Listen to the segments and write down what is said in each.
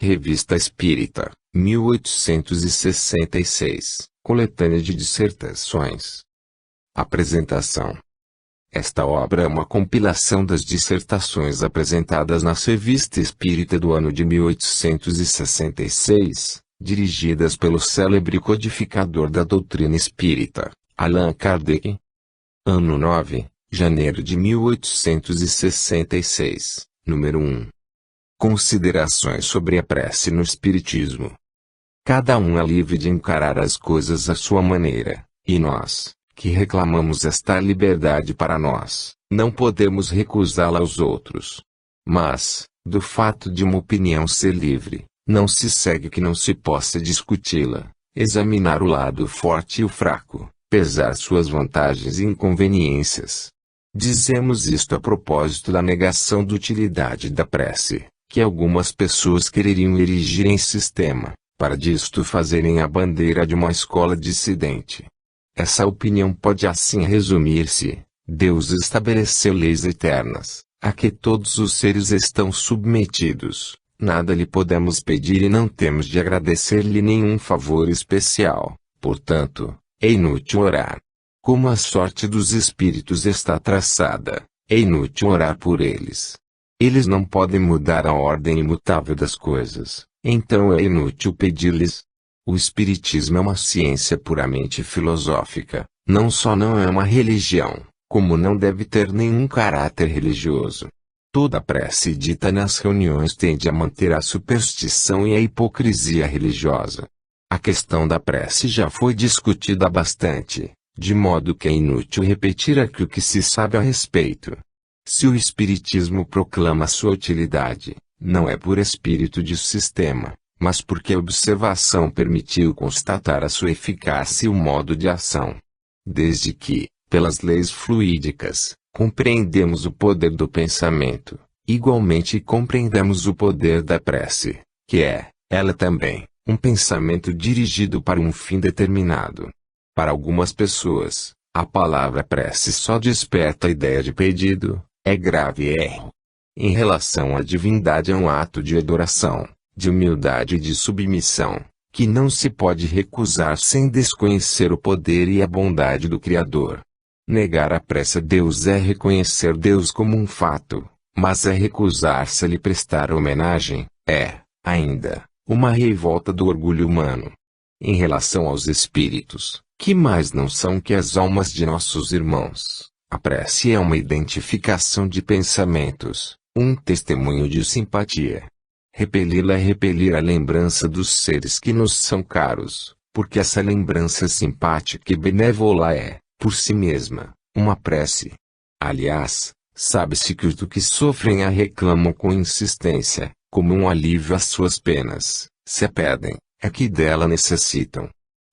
Revista Espírita, 1866, coletânea de dissertações. Apresentação. Esta obra é uma compilação das dissertações apresentadas na Revista Espírita do ano de 1866, dirigidas pelo célebre codificador da doutrina espírita, Allan Kardec. Ano 9, janeiro de 1866, número 1. Considerações sobre a prece no Espiritismo. Cada um é livre de encarar as coisas à sua maneira, e nós, que reclamamos esta liberdade para nós, não podemos recusá-la aos outros. Mas, do fato de uma opinião ser livre, não se segue que não se possa discuti-la, examinar o lado forte e o fraco, pesar suas vantagens e inconveniências. Dizemos isto a propósito da negação da utilidade da prece, que algumas pessoas quereriam erigir em sistema, para disto fazerem a bandeira de uma escola dissidente. Essa opinião pode assim resumir-se: Deus estabeleceu leis eternas, a que todos os seres estão submetidos, nada lhe podemos pedir e não temos de agradecer-lhe nenhum favor especial, portanto, é inútil orar. Como a sorte dos espíritos está traçada, é inútil orar por eles. Eles não podem mudar a ordem imutável das coisas, então é inútil pedir-lhes. O Espiritismo é uma ciência puramente filosófica, não só não é uma religião, como não deve ter nenhum caráter religioso. Toda prece dita nas reuniões tende a manter a superstição e a hipocrisia religiosa. A questão da prece já foi discutida bastante, de modo que é inútil repetir aqui o que se sabe a respeito. Se o Espiritismo proclama sua utilidade, não é por espírito de sistema, mas porque a observação permitiu constatar a sua eficácia e o modo de ação. Desde que, pelas leis fluídicas, compreendemos o poder do pensamento, igualmente compreendemos o poder da prece, que é, ela também, um pensamento dirigido para um fim determinado. Para algumas pessoas, a palavra prece só desperta a ideia de pedido, é grave erro. Em relação à divindade é um ato de adoração, de humildade e de submissão, que não se pode recusar sem desconhecer o poder e a bondade do Criador. Negar a prece a Deus é reconhecer Deus como um fato, mas é recusar-se a lhe prestar homenagem, ainda, uma revolta do orgulho humano. Em relação aos espíritos, que mais não são que as almas de nossos irmãos, a prece é uma identificação de pensamentos, um testemunho de simpatia. Repeli-la é repelir a lembrança dos seres que nos são caros, porque essa lembrança simpática e benévola é, por si mesma, uma prece. Aliás, sabe-se que os do que sofrem a reclamam com insistência, como um alívio às suas penas, se a pedem, é que dela necessitam.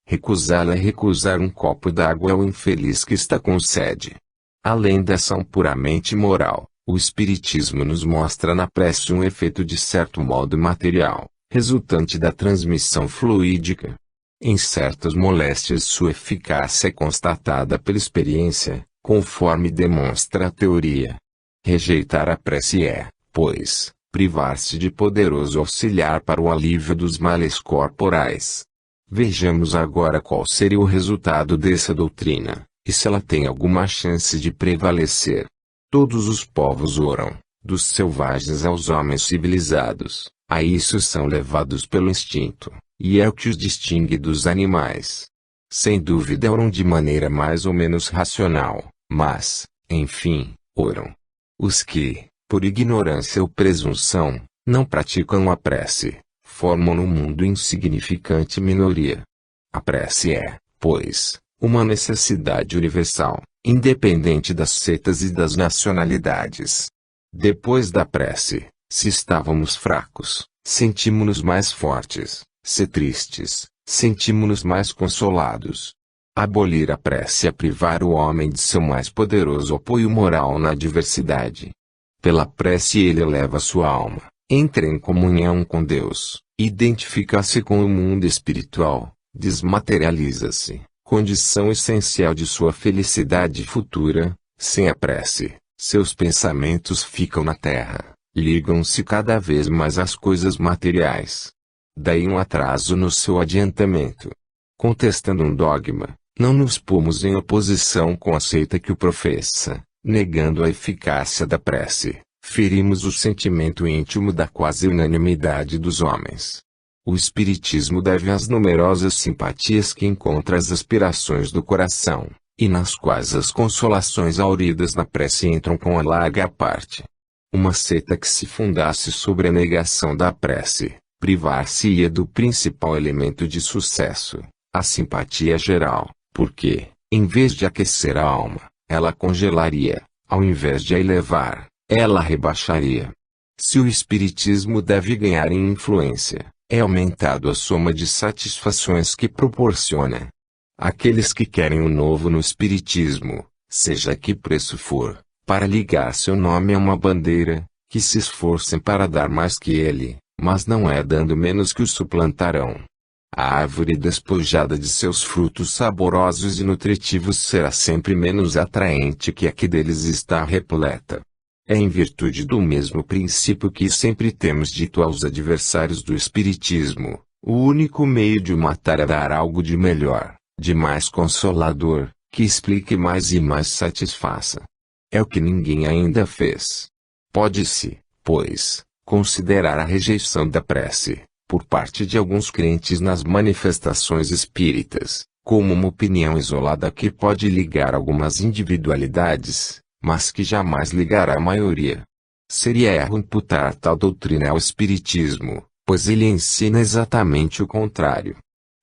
Recusá-la é recusar um copo d'água ao infeliz que está com sede. Além da ação puramente moral, o Espiritismo nos mostra na prece um efeito de certo modo material, resultante da transmissão fluídica. Em certas moléstias sua eficácia é constatada pela experiência, conforme demonstra a teoria. Rejeitar a prece é, pois, privar-se de poderoso auxiliar para o alívio dos males corporais. Vejamos agora qual seria o resultado dessa doutrina, e se ela tem alguma chance de prevalecer. Todos os povos oram, dos selvagens aos homens civilizados, a isso são levados pelo instinto, e é o que os distingue dos animais. Sem dúvida oram de maneira mais ou menos racional, mas, enfim, oram. Os que, por ignorância ou presunção, não praticam a prece, formam no mundo insignificante minoria. A prece é, pois, uma necessidade universal, independente das seitas e das nacionalidades. Depois da prece, se estávamos fracos, sentimos-nos mais fortes, se tristes, sentimos-nos mais consolados. Abolir a prece é privar o homem de seu mais poderoso apoio moral na adversidade. Pela prece ele eleva sua alma, entra em comunhão com Deus, identifica-se com o mundo espiritual, desmaterializa-se, condição essencial de sua felicidade futura. Sem a prece, seus pensamentos ficam na terra, Ligam-se cada vez mais às coisas materiais. Daí um atraso no seu adiantamento. Contestando um dogma, não nos pomos em oposição com a seita que o professa, negando a eficácia da prece, ferimos o sentimento íntimo da quase unanimidade dos homens. O Espiritismo deve às numerosas simpatias que encontra às aspirações do coração, e nas quais as consolações auridas na prece entram com a larga parte. Uma seita que se fundasse sobre a negação da prece, privar-se-ia do principal elemento de sucesso, a simpatia geral, porque, em vez de aquecer a alma, ela congelaria, ao invés de a elevar, ela rebaixaria. Se o Espiritismo deve ganhar em influência, é aumentado a soma de satisfações que proporciona. Aqueles que querem o novo no Espiritismo, seja a que preço for, para ligar seu nome a uma bandeira, que se esforcem para dar mais que ele, mas não é dando menos que o suplantarão. A árvore despojada de seus frutos saborosos e nutritivos será sempre menos atraente que a que deles está repleta. É em virtude do mesmo princípio que sempre temos dito aos adversários do Espiritismo, o único meio de o matar é dar algo de melhor, de mais consolador, que explique mais e mais satisfaça. É o que ninguém ainda fez. Pode-se, pois, considerar a rejeição da prece, por parte de alguns crentes nas manifestações espíritas, como uma opinião isolada que pode ligar algumas individualidades, mas que jamais ligará a maioria. Seria erro imputar tal doutrina ao Espiritismo, pois ele ensina exatamente o contrário.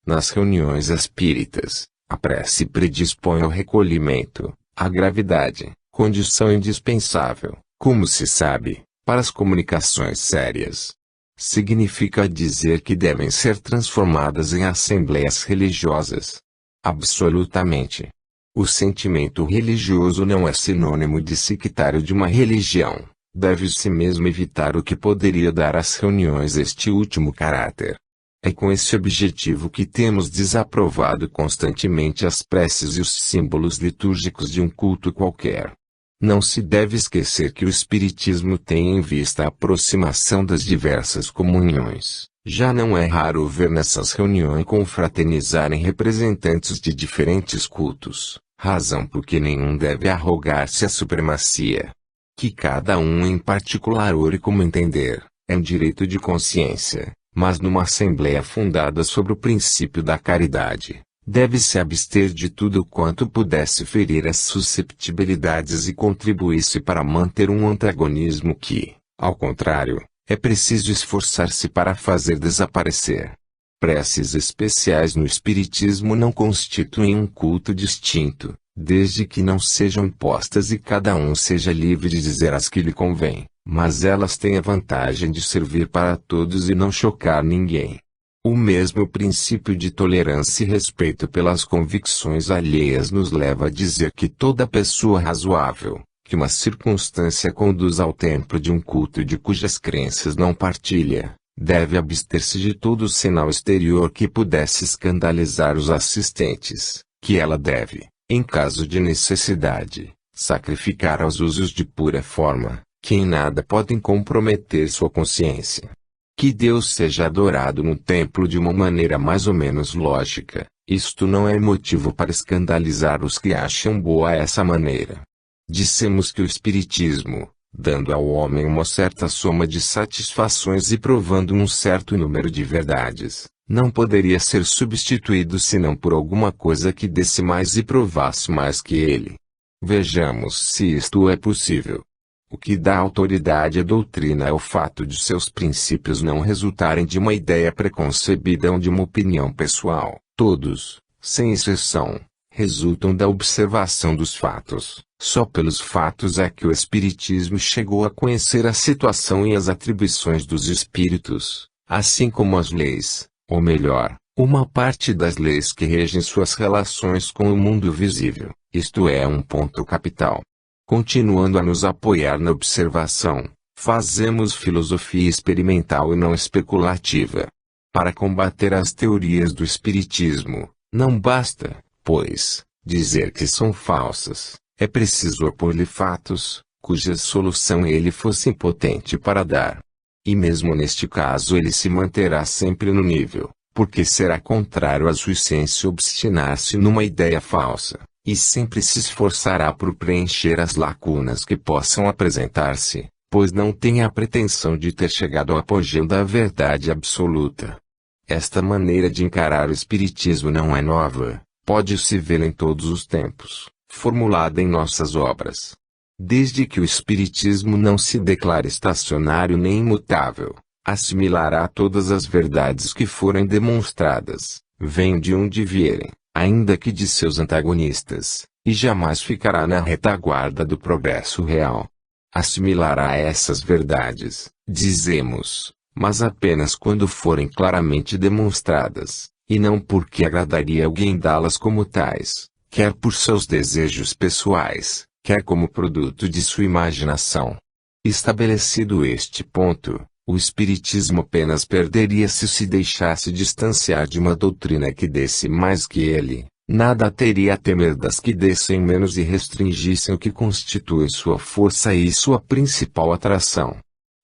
Nas reuniões espíritas, a prece predispõe ao recolhimento, à gravidade, condição indispensável, como se sabe, para as comunicações sérias. Significa dizer que devem ser transformadas em assembleias religiosas. Absolutamente. O sentimento religioso não é sinônimo de sectário de uma religião. Deve-se mesmo evitar o que poderia dar às reuniões este último caráter. É com esse objetivo que temos desaprovado constantemente as preces e os símbolos litúrgicos de um culto qualquer. Não se deve esquecer que o Espiritismo tem em vista a aproximação das diversas comunhões. Já não é raro ver nessas reuniões confraternizarem representantes de diferentes cultos, razão por que nenhum deve arrogar-se a supremacia. Que cada um em particular ore como entender, é um direito de consciência, mas numa assembleia fundada sobre o princípio da caridade, deve-se abster de tudo quanto pudesse ferir as susceptibilidades e contribuísse para manter um antagonismo que, ao contrário, é preciso esforçar-se para fazer desaparecer. Preces especiais no Espiritismo não constituem um culto distinto, desde que não sejam impostas e cada um seja livre de dizer as que lhe convém, mas elas têm a vantagem de servir para todos e não chocar ninguém. O mesmo princípio de tolerância e respeito pelas convicções alheias nos leva a dizer que toda pessoa razoável, que uma circunstância conduz ao templo de um culto de cujas crenças não partilha, deve abster-se de todo sinal exterior que pudesse escandalizar os assistentes, que ela deve, em caso de necessidade, sacrificar aos usos de pura forma, que em nada podem comprometer sua consciência. Que Deus seja adorado no templo de uma maneira mais ou menos lógica, isto não é motivo para escandalizar os que acham boa essa maneira. Dissemos que o Espiritismo, dando ao homem uma certa soma de satisfações e provando um certo número de verdades, não poderia ser substituído senão por alguma coisa que desse mais e provasse mais que ele. Vejamos se isto é possível. O que dá autoridade à doutrina é o fato de seus princípios não resultarem de uma ideia preconcebida ou de uma opinião pessoal. Todos, sem exceção, resultam da observação dos fatos. Só pelos fatos é que o Espiritismo chegou a conhecer a situação e as atribuições dos espíritos, assim como as leis, ou melhor, uma parte das leis que regem suas relações com o mundo visível. Isto é um ponto capital. Continuando a nos apoiar na observação, fazemos filosofia experimental e não especulativa. Para combater as teorias do Espiritismo, não basta, pois, dizer que são falsas, é preciso opor-lhe fatos, cuja solução ele fosse impotente para dar. E mesmo neste caso ele se manterá sempre no nível, porque será contrário à sua essência obstinar-se numa ideia falsa, e sempre se esforçará por preencher as lacunas que possam apresentar-se, pois não tem a pretensão de ter chegado ao apogeu da verdade absoluta. Esta maneira de encarar o espiritismo não é nova, pode-se vê-la em todos os tempos, formulada em nossas obras. Desde que o espiritismo não se declare estacionário nem imutável, assimilará todas as verdades que forem demonstradas, venham de onde vierem, ainda que de seus antagonistas, e jamais ficará na retaguarda do progresso real. Assimilará essas verdades, dizemos, mas apenas quando forem claramente demonstradas, e não porque agradaria alguém dá-las como tais, quer por seus desejos pessoais, quer como produto de sua imaginação. Estabelecido este ponto, o espiritismo apenas perderia se deixasse distanciar de uma doutrina que desse mais que ele, nada teria a temer das que dessem menos e restringissem o que constitui sua força e sua principal atração.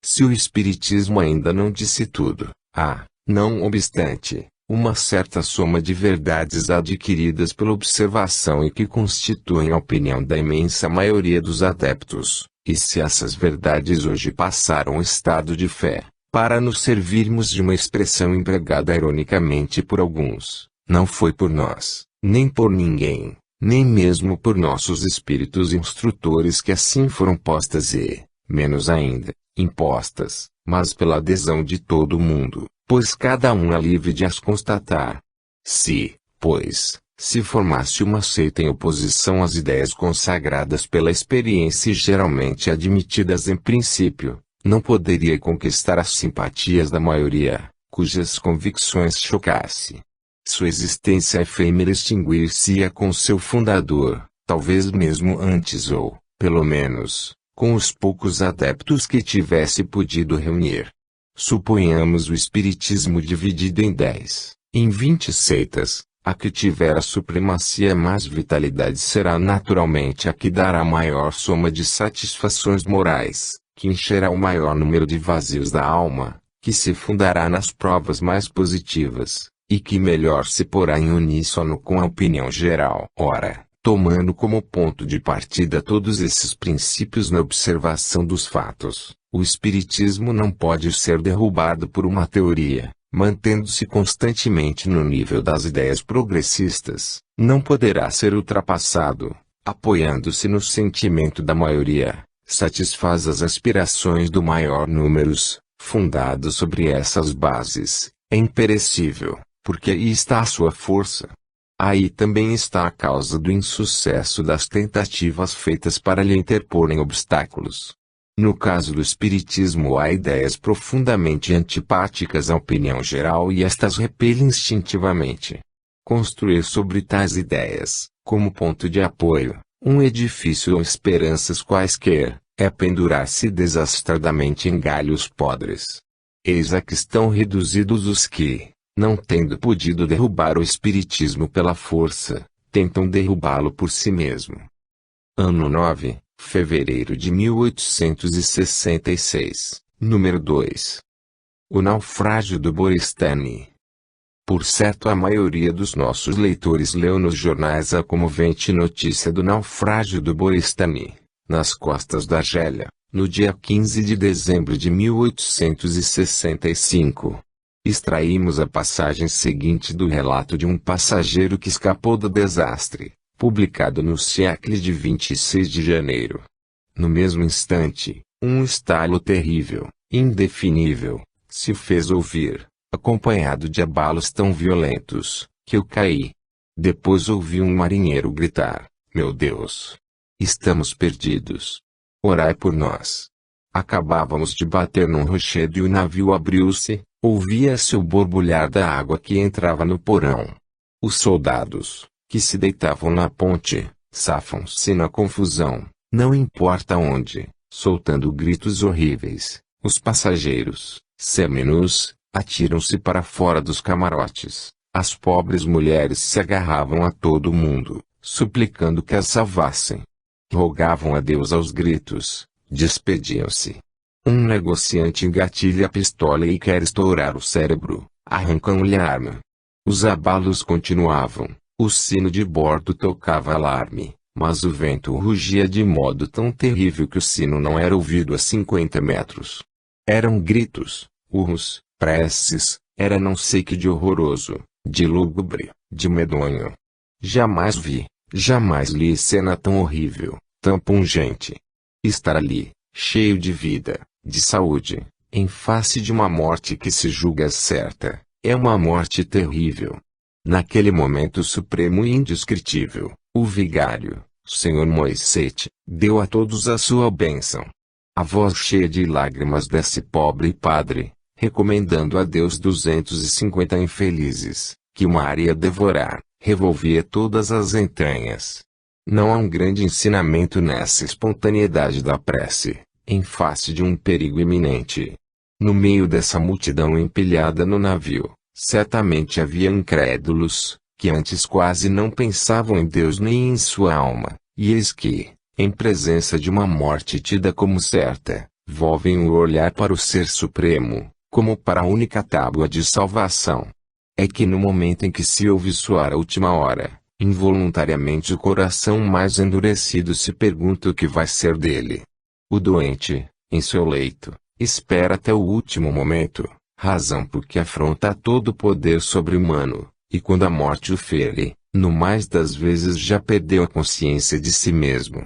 Se o espiritismo ainda não disse tudo, há, não obstante, uma certa soma de verdades adquiridas pela observação e que constituem a opinião da imensa maioria dos adeptos, e se essas verdades hoje passaram o estado de fé, para nos servirmos de uma expressão empregada ironicamente por alguns, não foi por nós, nem por ninguém, nem mesmo por nossos espíritos instrutores que assim foram postas e, menos ainda, impostas, mas pela adesão de todo o mundo, pois cada um é livre de as constatar. Se, pois, se formasse uma seita em oposição às ideias consagradas pela experiência e geralmente admitidas em princípio, não poderia conquistar as simpatias da maioria, cujas convicções chocasse. Sua existência efêmera extinguir-se-ia com seu fundador, talvez mesmo antes ou, pelo menos, com os poucos adeptos que tivesse podido reunir. Suponhamos o espiritismo dividido em 20 seitas, a que tiver a supremacia e mais vitalidade será naturalmente a que dará maior soma de satisfações morais, que encherá o maior número de vazios da alma, que se fundará nas provas mais positivas, e que melhor se porá em uníssono com a opinião geral. Ora, tomando como ponto de partida todos esses princípios na observação dos fatos, o espiritismo não pode ser derrubado por uma teoria, mantendo-se constantemente no nível das ideias progressistas, não poderá ser ultrapassado, apoiando-se no sentimento da maioria, satisfaz as aspirações do maior números, fundado sobre essas bases, é imperecível, porque aí está a sua força. Aí também está a causa do insucesso das tentativas feitas para lhe interporem obstáculos. No caso do espiritismo há ideias profundamente antipáticas à opinião geral e estas repele instintivamente. Construir sobre tais ideias, como ponto de apoio, um edifício ou esperanças quaisquer, é pendurar-se desastradamente em galhos podres. Eis a que estão reduzidos os que, não tendo podido derrubar o espiritismo pela força, tentam derrubá-lo por si mesmo. Ano 9, fevereiro de 1866, número 2. O naufrágio do Boristani. Por certo, a maioria dos nossos leitores leu nos jornais a comovente notícia do naufrágio do Boristani, nas costas da Argélia, no dia 15 de dezembro de 1865. Extraímos a passagem seguinte do relato de um passageiro que escapou do desastre, publicado no Siècle de 26 de janeiro. No mesmo instante, um estalo terrível, indefinível, se fez ouvir, acompanhado de abalos tão violentos, que eu caí. Depois ouvi um marinheiro gritar: "Meu Deus! Estamos perdidos! Orai por nós!" Acabávamos de bater num rochedo e o navio abriu-se, ouvia-se o borbulhar da água que entrava no porão. Os soldados, que se deitavam na ponte, safam-se na confusão, não importa onde, soltando gritos horríveis. Os passageiros, semi-nus, atiram-se para fora dos camarotes. As pobres mulheres se agarravam a todo mundo, suplicando que as salvassem. Rogavam a Deus aos gritos, Despediam-se. Um negociante engatilha a pistola e quer estourar o cérebro, arrancam-lhe a arma. Os abalos continuavam, o sino de bordo tocava alarme, mas o vento rugia de modo tão terrível que o sino não era ouvido a 50 metros. Eram gritos, urros, preces, era não sei que de horroroso, de lúgubre, de medonho. Jamais vi, jamais li cena tão horrível, tão pungente. Estar ali, cheio de vida, de saúde, em face de uma morte que se julga certa, é uma morte terrível. Naquele momento supremo e indescritível, o vigário, Senhor Moisés, deu a todos a sua bênção. A voz cheia de lágrimas desse pobre padre, recomendando a Deus 250 infelizes, que o mar ia devorar, revolvia todas as entranhas. Não há um grande ensinamento nessa espontaneidade da prece, em face de um perigo iminente. No meio dessa multidão empilhada no navio, certamente havia incrédulos, que antes quase não pensavam em Deus nem em sua alma, e eis que, em presença de uma morte tida como certa, volvem o olhar para o Ser Supremo, como para a única tábua de salvação. É que no momento em que se ouve soar a última hora, involuntariamente o coração mais endurecido se pergunta o que vai ser dele. O doente, em seu leito, espera até o último momento, razão porque afronta todo o poder sobre-humano, e quando a morte o fere, no mais das vezes já perdeu a consciência de si mesmo.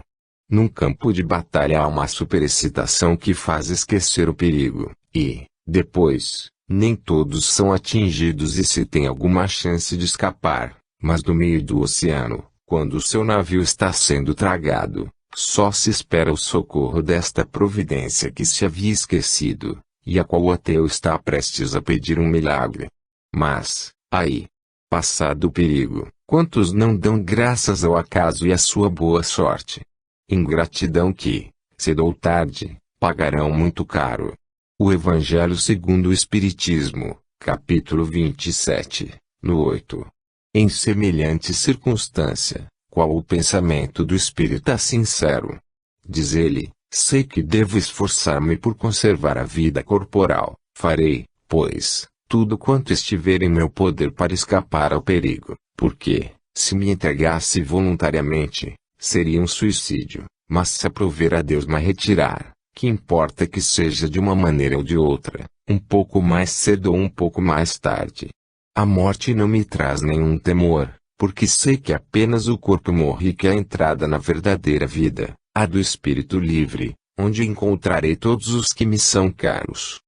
Num campo de batalha há uma superexcitação que faz esquecer o perigo, e, depois, nem todos são atingidos e se tem alguma chance de escapar, mas no meio do oceano, quando o seu navio está sendo tragado, só se espera o socorro desta providência que se havia esquecido, e a qual o ateu está prestes a pedir um milagre. Mas, aí, passado o perigo, quantos não dão graças ao acaso e à sua boa sorte? Ingratidão que, cedo ou tarde, pagarão muito caro. O Evangelho segundo o Espiritismo, capítulo 27, no 8. Em semelhante circunstância, qual o pensamento do espírita sincero? Diz ele, sei que devo esforçar-me por conservar a vida corporal, farei, pois, tudo quanto estiver em meu poder para escapar ao perigo, porque, se me entregasse voluntariamente, seria um suicídio, mas se aprover a Deus me retirar, que importa que seja de uma maneira ou de outra, um pouco mais cedo ou um pouco mais tarde. A morte não me traz nenhum temor, porque sei que apenas o corpo morre e que a entrada na verdadeira vida, a do espírito livre, onde encontrarei todos os que me são caros.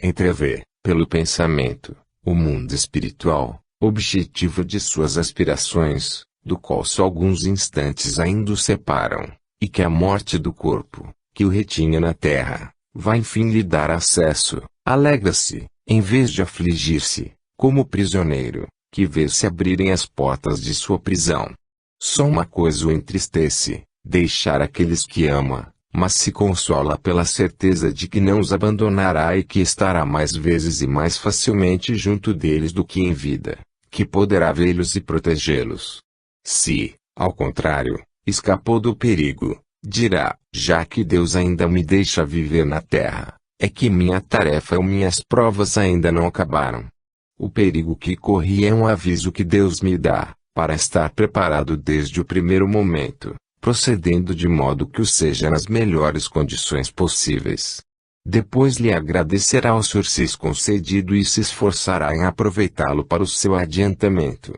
Entrever, pelo pensamento, o mundo espiritual, objetivo de suas aspirações, do qual só alguns instantes ainda o separam, e que a morte do corpo, que o retinha na terra, vai enfim lhe dar acesso, alegra-se, em vez de afligir-se, como o prisioneiro, que vê se abrirem as portas de sua prisão. Só uma coisa o entristece, deixar aqueles que ama, mas se consola pela certeza de que não os abandonará e que estará mais vezes e mais facilmente junto deles do que em vida, que poderá vê-los e protegê-los. Se, ao contrário, escapou do perigo, dirá, já que Deus ainda me deixa viver na terra, é que minha tarefa ou minhas provas ainda não acabaram. O perigo que corri é um aviso que Deus me dá, para estar preparado desde o primeiro momento, procedendo de modo que o seja nas melhores condições possíveis. Depois lhe agradecerá o sursis concedido e se esforçará em aproveitá-lo para o seu adiantamento.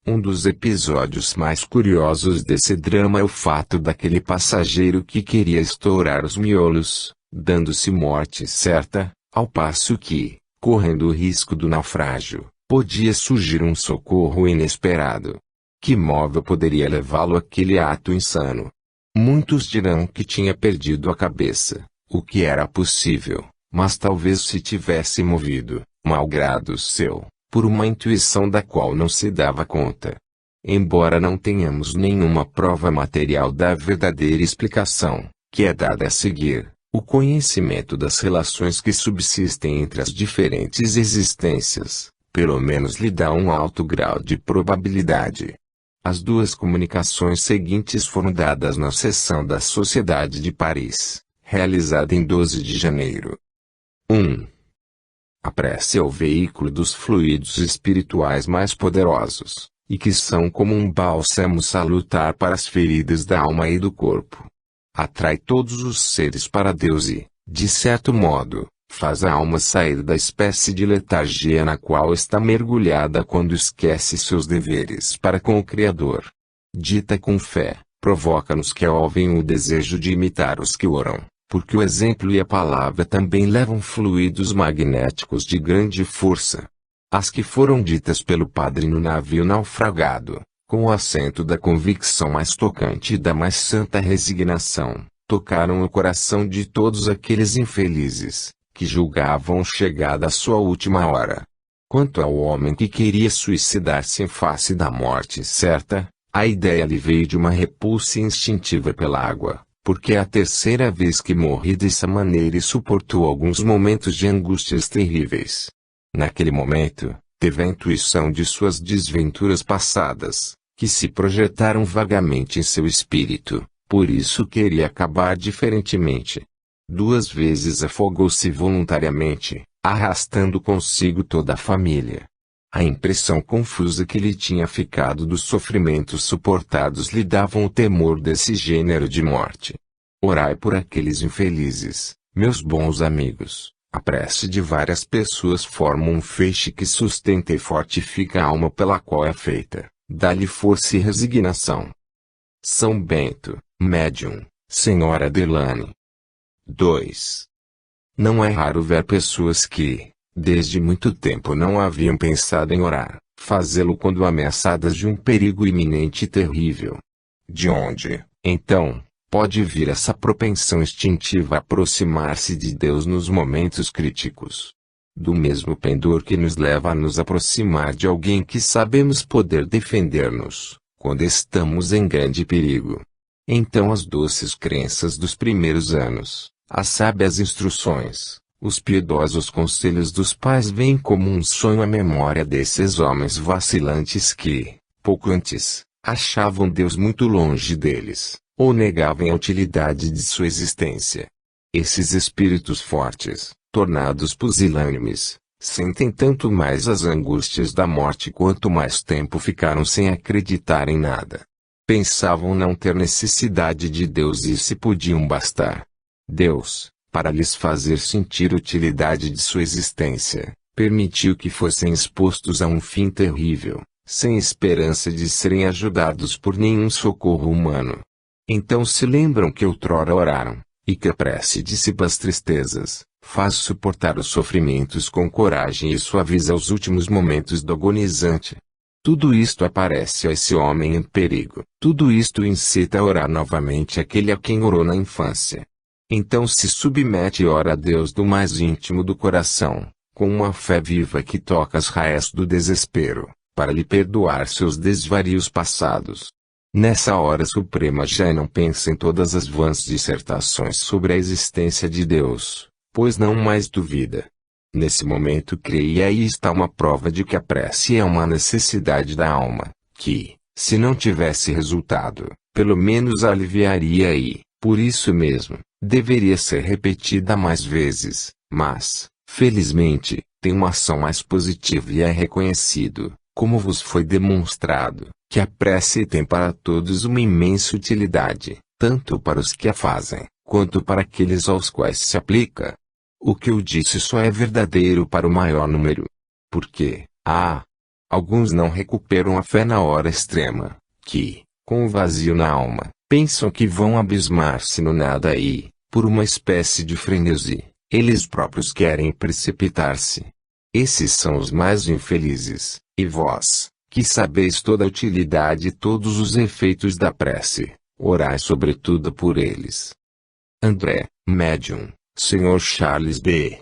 Um dos episódios mais curiosos desse drama é o fato daquele passageiro que queria estourar os miolos, dando-se morte certa, ao passo que, correndo o risco do naufrágio, podia surgir um socorro inesperado. Que móvel poderia levá-lo àquele ato insano? Muitos dirão que tinha perdido a cabeça, o que era possível, mas talvez se tivesse movido, malgrado seu, por uma intuição da qual não se dava conta. Embora não tenhamos nenhuma prova material da verdadeira explicação, que é dada a seguir, o conhecimento das relações que subsistem entre as diferentes existências, pelo menos lhe dá um alto grau de probabilidade. As duas comunicações seguintes foram dadas na sessão da Sociedade de Paris, realizada em 12 de janeiro. 1. A prece é o veículo dos fluidos espirituais mais poderosos, e que são como um bálsamo salutar para as feridas da alma e do corpo. Atrai todos os seres para Deus e, de certo modo, faz a alma sair da espécie de letargia na qual está mergulhada quando esquece seus deveres para com o Criador. Dita com fé, provoca-nos que ouvem o desejo de imitar os que oram, porque o exemplo e a palavra também levam fluidos magnéticos de grande força. As que foram ditas pelo padre no navio naufragado, com o acento da convicção mais tocante e da mais santa resignação, tocaram o coração de todos aqueles infelizes, que julgavam chegada a sua última hora. Quanto ao homem que queria suicidar-se em face da morte certa, a ideia lhe veio de uma repulsa instintiva pela água, porque é a terceira vez que morre dessa maneira e suportou alguns momentos de angústias terríveis. Naquele momento, teve a intuição de suas desventuras passadas, que se projetaram vagamente em seu espírito, por isso queria acabar diferentemente. 2 vezes afogou-se voluntariamente, arrastando consigo toda a família. A impressão confusa que lhe tinha ficado dos sofrimentos suportados lhe davam o temor desse gênero de morte. Orai por aqueles infelizes, meus bons amigos. A prece de várias pessoas forma um feixe que sustenta e fortifica a alma pela qual é feita, dá-lhe força e resignação. São Bento, médium, Senhora Delane. 2. Não é raro ver pessoas que, desde muito tempo não haviam pensado em orar, fazê-lo quando ameaçadas de um perigo iminente e terrível. De onde, então, pode vir essa propensão instintiva a aproximar-se de Deus nos momentos críticos? Do mesmo pendor que nos leva a nos aproximar de alguém que sabemos poder defender-nos, quando estamos em grande perigo. Então as doces crenças dos primeiros anos, as sábias instruções, os piedosos conselhos dos pais vêm como um sonho à memória desses homens vacilantes que, pouco antes, achavam Deus muito longe deles, ou negavam a utilidade de sua existência. Esses espíritos fortes, tornados pusilânimes, sentem tanto mais as angústias da morte quanto mais tempo ficaram sem acreditar em nada. Pensavam não ter necessidade de Deus e se podiam bastar. Deus, para lhes fazer sentir a utilidade de sua existência, permitiu que fossem expostos a um fim terrível, sem esperança de serem ajudados por nenhum socorro humano. Então se lembram que outrora oraram, e que a prece dissipa as tristezas, faz suportar os sofrimentos com coragem e suaviza os últimos momentos do agonizante. Tudo isto aparece a esse homem em perigo. Tudo isto incita a orar novamente aquele a quem orou na infância. Então se submete e ora a Deus do mais íntimo do coração, com uma fé viva que toca as raias do desespero, para lhe perdoar seus desvarios passados. Nessa hora suprema já não pensa em todas as vãs dissertações sobre a existência de Deus, pois não mais duvida. Nesse momento crê e aí está uma prova de que a prece é uma necessidade da alma, que, se não tivesse resultado, pelo menos a aliviaria e, por isso mesmo, deveria ser repetida mais vezes, mas, felizmente, tem uma ação mais positiva e é reconhecido, como vos foi demonstrado, que a prece tem para todos uma imensa utilidade, tanto para os que a fazem, quanto para aqueles aos quais se aplica. O que eu disse só é verdadeiro para o maior número. Porque, alguns não recuperam a fé na hora extrema, que, com o vazio na alma, pensam que vão abismar-se no nada e, por uma espécie de frenesi, eles próprios querem precipitar-se. Esses são os mais infelizes, e vós, que sabeis toda a utilidade e todos os efeitos da prece, orai sobretudo por eles. André, médium, Sr. Charles B.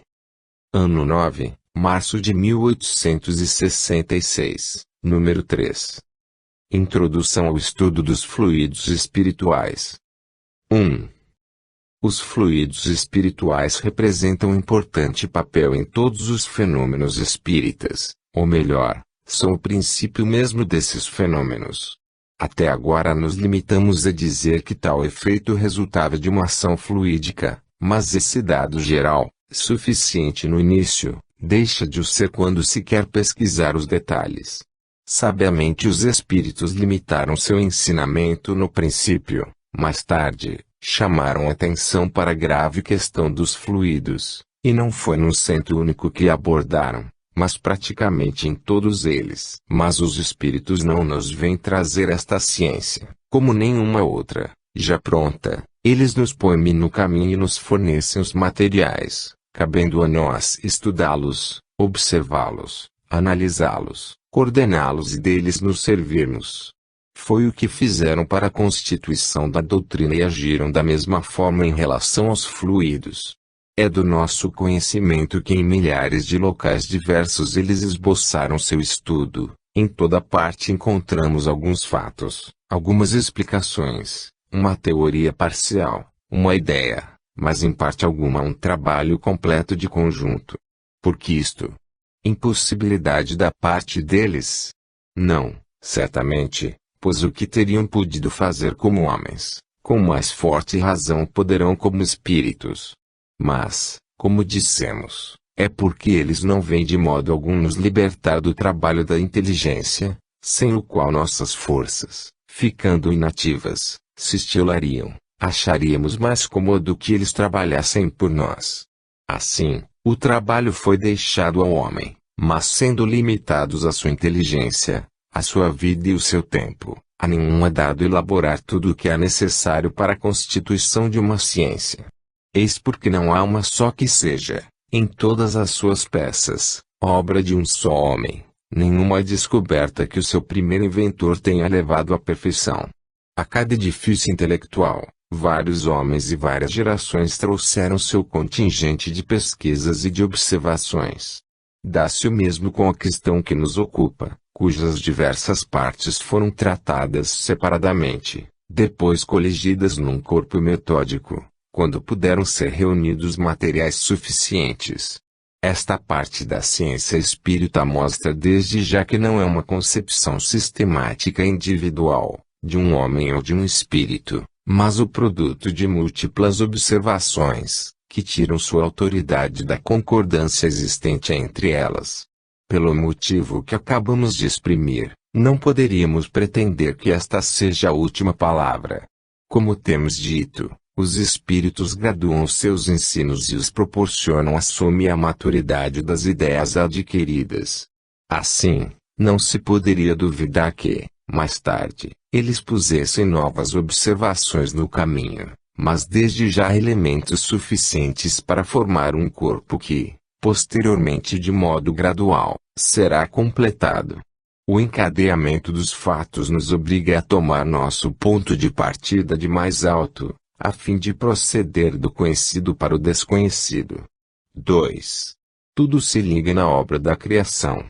Ano 9, março de 1866, número 3. Introdução ao estudo dos fluidos espirituais. 1. Os fluidos espirituais representam um importante papel em todos os fenômenos espíritas, ou melhor, são o princípio mesmo desses fenômenos. Até agora nos limitamos a dizer que tal efeito resultava de uma ação fluídica, Mas esse dado geral, suficiente no início, deixa de o ser quando se quer pesquisar os detalhes. Sabiamente os espíritos limitaram seu ensinamento no princípio. Mais tarde, chamaram atenção para a grave questão dos fluidos, e não foi num centro único que abordaram, mas praticamente em todos eles. Mas os espíritos não nos vêm trazer esta ciência, como nenhuma outra, já pronta. Eles nos põem no caminho e nos fornecem os materiais, cabendo a nós estudá-los, observá-los, analisá-los, coordená-los e deles nos servirmos. Foi o que fizeram para a constituição da doutrina e agiram da mesma forma em relação aos fluidos. É do nosso conhecimento que em milhares de locais diversos eles esboçaram seu estudo. Em toda parte encontramos alguns fatos, algumas explicações, uma teoria parcial, uma ideia, mas em parte alguma um trabalho completo de conjunto. Por que isto? Impossibilidade da parte deles? Não, certamente, pois o que teriam podido fazer como homens, com mais forte razão poderão como espíritos. Mas, como dissemos, é porque eles não vêm de modo algum nos libertar do trabalho da inteligência, sem o qual nossas forças, ficando inativas, se estilariam, acharíamos mais cômodo que eles trabalhassem por nós. Assim, o trabalho foi deixado ao homem, mas sendo limitados a sua inteligência, a sua vida e o seu tempo, a nenhum é dado elaborar tudo o que é necessário para a constituição de uma ciência. Eis porque não há uma só que seja, em todas as suas peças, obra de um só homem, nenhuma descoberta que o seu primeiro inventor tenha levado à perfeição. A cada edifício intelectual, vários homens e várias gerações trouxeram seu contingente de pesquisas e de observações. Dá-se o mesmo com a questão que nos ocupa, cujas diversas partes foram tratadas separadamente, depois coligidas num corpo metódico, quando puderam ser reunidos materiais suficientes. Esta parte da ciência espírita mostra desde já que não é uma concepção sistemática individual, de um homem ou de um espírito, mas o produto de múltiplas observações, que tiram sua autoridade da concordância existente entre elas. Pelo motivo que acabamos de exprimir, não poderíamos pretender que esta seja a última palavra. Como temos dito, os espíritos graduam seus ensinos e os proporcionam a soma e a maturidade das ideias adquiridas. Assim, não se poderia duvidar que, mais tarde, eles pusessem novas observações no caminho, mas desde já elementos suficientes para formar um corpo que, posteriormente de modo gradual, será completado. O encadeamento dos fatos nos obriga a tomar nosso ponto de partida de mais alto, a fim de proceder do conhecido para o desconhecido. 2. Tudo se liga na obra da criação.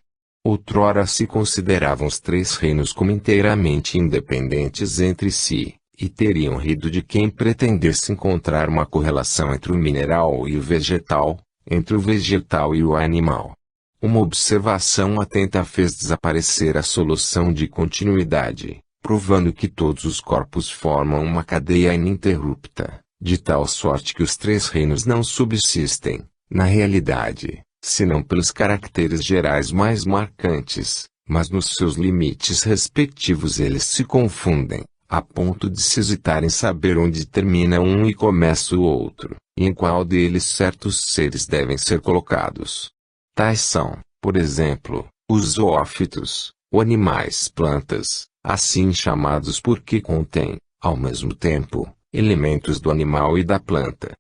Outrora se consideravam os três reinos como inteiramente independentes entre si, e teriam rido de quem pretendesse encontrar uma correlação entre o mineral e o vegetal, entre o vegetal e o animal. Uma observação atenta fez desaparecer a solução de continuidade, provando que todos os corpos formam uma cadeia ininterrupta, de tal sorte que os três reinos não subsistem, na realidade, senão pelos caracteres gerais mais marcantes, mas nos seus limites respectivos eles se confundem, a ponto de se hesitar em saber onde termina um e começa o outro, e em qual deles certos seres devem ser colocados. Tais são, por exemplo, os zoófitos, ou animais plantas, assim chamados porque contêm, ao mesmo tempo, elementos do animal e da planta.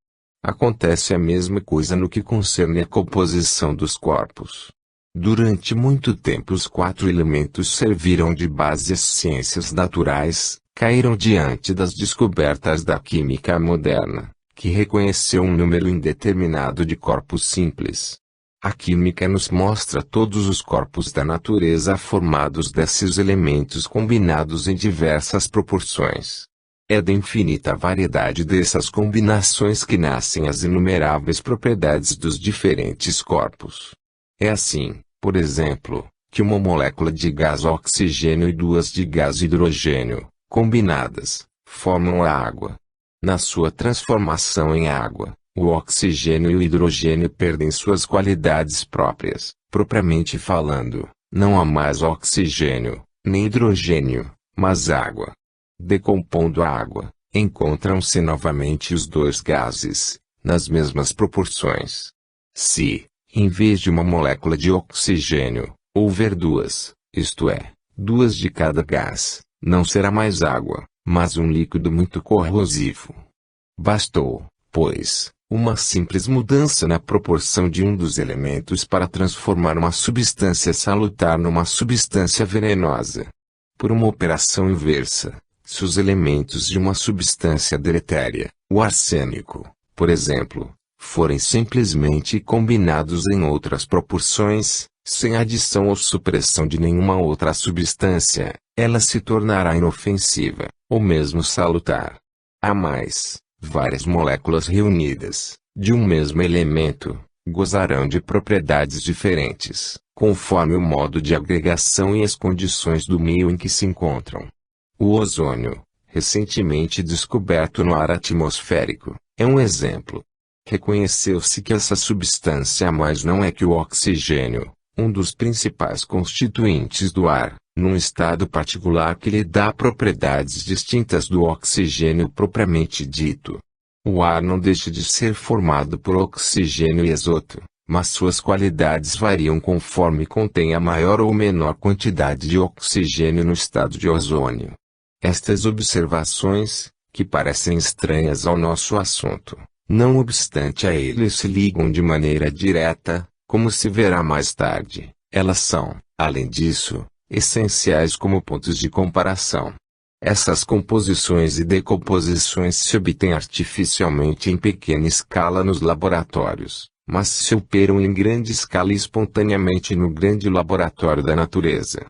Acontece a mesma coisa no que concerne à composição dos corpos. Durante muito tempo os quatro elementos serviram de base às ciências naturais, caíram diante das descobertas da química moderna, que reconheceu um número indeterminado de corpos simples. A química nos mostra todos os corpos da natureza formados desses elementos combinados em diversas proporções. É da infinita variedade dessas combinações que nascem as inumeráveis propriedades dos diferentes corpos. É assim, por exemplo, que uma molécula de gás oxigênio e duas de gás hidrogênio, combinadas, formam a água. Na sua transformação em água, o oxigênio e o hidrogênio perdem suas qualidades próprias. Propriamente falando, não há mais oxigênio, nem hidrogênio, mas água. Decompondo a água, encontram-se novamente os dois gases, nas mesmas proporções. Se, em vez de uma molécula de oxigênio, houver duas, isto é, duas de cada gás, não será mais água, mas um líquido muito corrosivo. Bastou, pois, uma simples mudança na proporção de um dos elementos para transformar uma substância salutar numa substância venenosa. Por uma operação inversa, se os elementos de uma substância deletéria, o arsênico, por exemplo, forem simplesmente combinados em outras proporções, sem adição ou supressão de nenhuma outra substância, ela se tornará inofensiva, ou mesmo salutar. Há mais, várias moléculas reunidas, de um mesmo elemento, gozarão de propriedades diferentes, conforme o modo de agregação e as condições do meio em que se encontram. O ozônio, recentemente descoberto no ar atmosférico, é um exemplo. Reconheceu-se que essa substância a mais não é que o oxigênio, um dos principais constituintes do ar, num estado particular que lhe dá propriedades distintas do oxigênio propriamente dito. O ar não deixa de ser formado por oxigênio e azoto, mas suas qualidades variam conforme contém a maior ou menor quantidade de oxigênio no estado de ozônio. Estas observações, que parecem estranhas ao nosso assunto, não obstante a ele se ligam de maneira direta, como se verá mais tarde. Elas são, além disso, essenciais como pontos de comparação. Essas composições e decomposições se obtêm artificialmente em pequena escala nos laboratórios, mas se operam em grande escala e espontaneamente no grande laboratório da natureza.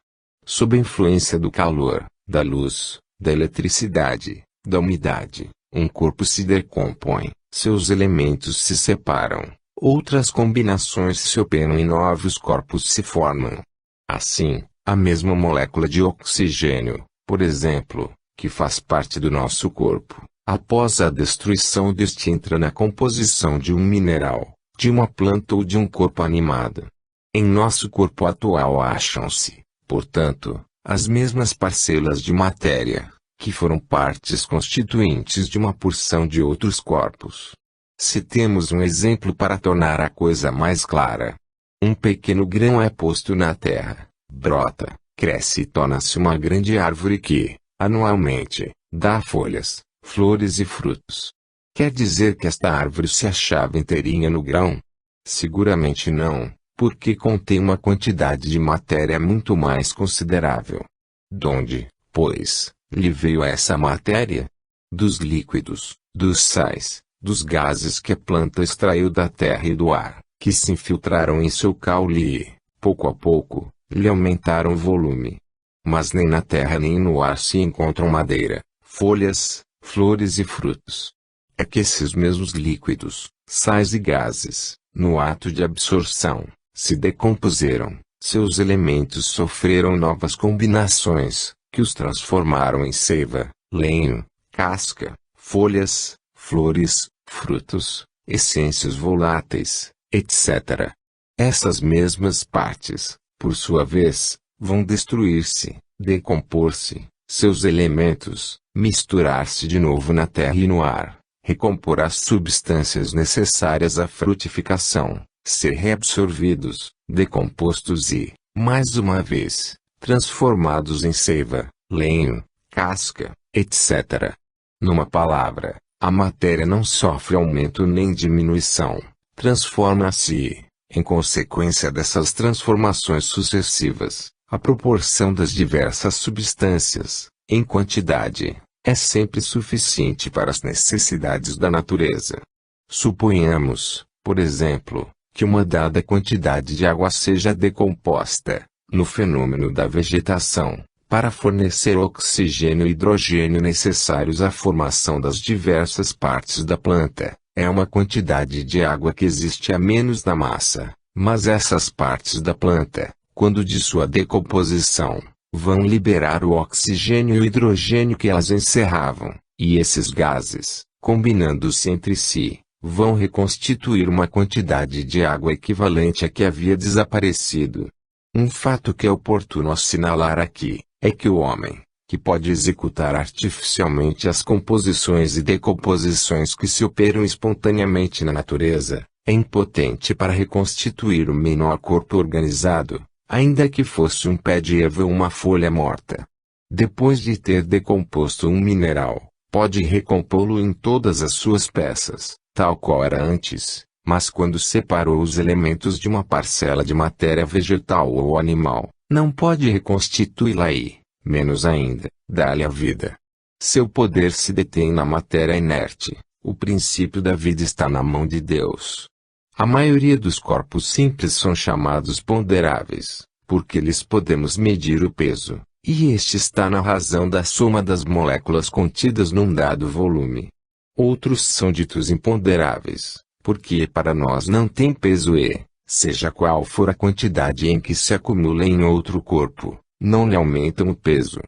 Sob a influência do calor, da luz, da eletricidade, da umidade, um corpo se decompõe, seus elementos se separam, outras combinações se operam e novos corpos se formam. Assim, a mesma molécula de oxigênio, por exemplo, que faz parte do nosso corpo, após a destruição deste entra na composição de um mineral, de uma planta ou de um corpo animado. Em nosso corpo atual acham-se, portanto, as mesmas parcelas de matéria, que foram partes constituintes de uma porção de outros corpos. Citemos um exemplo para tornar a coisa mais clara. Um pequeno grão é posto na terra, brota, cresce e torna-se uma grande árvore que, anualmente, dá folhas, flores e frutos. Quer dizer que esta árvore se achava inteirinha no grão? Seguramente não, porque contém uma quantidade de matéria muito mais considerável. Donde, pois, lhe veio essa matéria? Dos líquidos, dos sais, dos gases que a planta extraiu da terra e do ar, que se infiltraram em seu caule e, pouco a pouco, lhe aumentaram o volume. Mas nem na terra nem no ar se encontram madeira, folhas, flores e frutos. É que esses mesmos líquidos, sais e gases, no ato de absorção, se decompuseram, seus elementos sofreram novas combinações, que os transformaram em seiva, lenho, casca, folhas, flores, frutos, essências voláteis, etc. Essas mesmas partes, por sua vez, vão destruir-se, decompor-se, seus elementos, misturar-se de novo na terra e no ar, recompor as substâncias necessárias à frutificação, ser reabsorvidos, decompostos e, mais uma vez, transformados em seiva, lenho, casca, etc. Numa palavra, a matéria não sofre aumento nem diminuição, transforma-se. Em consequência dessas transformações sucessivas, a proporção das diversas substâncias, em quantidade, é sempre suficiente para as necessidades da natureza. Suponhamos, por exemplo, que uma dada quantidade de água seja decomposta, no fenômeno da vegetação, para fornecer oxigênio e hidrogênio necessários à formação das diversas partes da planta. É uma quantidade de água que existe a menos da massa, mas essas partes da planta, quando de sua decomposição, vão liberar o oxigênio e o hidrogênio que elas encerravam, e esses gases, combinando-se entre si, vão reconstituir uma quantidade de água equivalente à que havia desaparecido. Um fato que é oportuno assinalar aqui, é que o homem, que pode executar artificialmente as composições e decomposições que se operam espontaneamente na natureza, é impotente para reconstituir o menor corpo organizado, ainda que fosse um pé de erva ou uma folha morta. Depois de ter decomposto um mineral, pode recompô-lo em todas as suas peças, tal qual era antes, mas quando separou os elementos de uma parcela de matéria vegetal ou animal, não pode reconstituí-la e, menos ainda, dar-lhe a vida. Seu poder se detém na matéria inerte. O princípio da vida está na mão de Deus. A maioria dos corpos simples são chamados ponderáveis, porque lhes podemos medir o peso, e este está na razão da soma das moléculas contidas num dado volume. Outros são ditos imponderáveis, porque para nós não tem peso e, seja qual for a quantidade em que se acumula em outro corpo, não lhe aumentam o peso.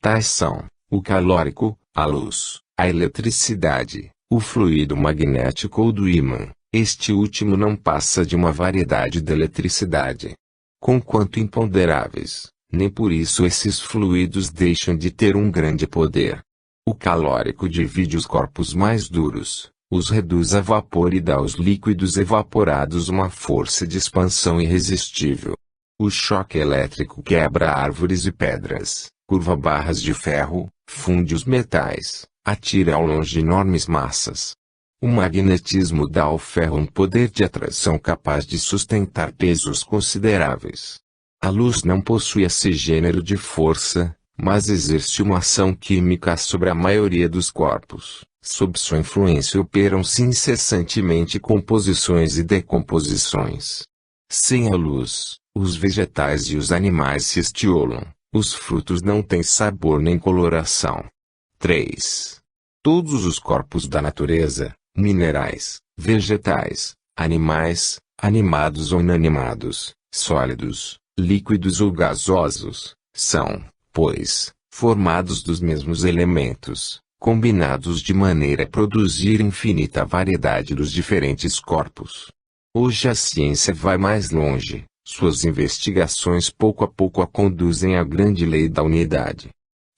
Tais são o calórico, a luz, a eletricidade, o fluido magnético ou do ímã. Este último não passa de uma variedade de eletricidade. Conquanto imponderáveis, nem por isso esses fluidos deixam de ter um grande poder. O calórico divide os corpos mais duros, os reduz a vapor e dá aos líquidos evaporados uma força de expansão irresistível. O choque elétrico quebra árvores e pedras, curva barras de ferro, funde os metais, atira ao longe enormes massas. O magnetismo dá ao ferro um poder de atração capaz de sustentar pesos consideráveis. A luz não possui esse gênero de força, mas exerce uma ação química sobre a maioria dos corpos. Sob sua influência operam-se incessantemente composições e decomposições. Sem a luz, os vegetais e os animais se estiolam, os frutos não têm sabor nem coloração. 3. Todos os corpos da natureza, minerais, vegetais, animais, animados ou inanimados, sólidos, líquidos ou gasosos, são, pois, formados dos mesmos elementos, combinados de maneira a produzir infinita variedade dos diferentes corpos. Hoje a ciência vai mais longe, suas investigações pouco a pouco a conduzem à grande lei da unidade.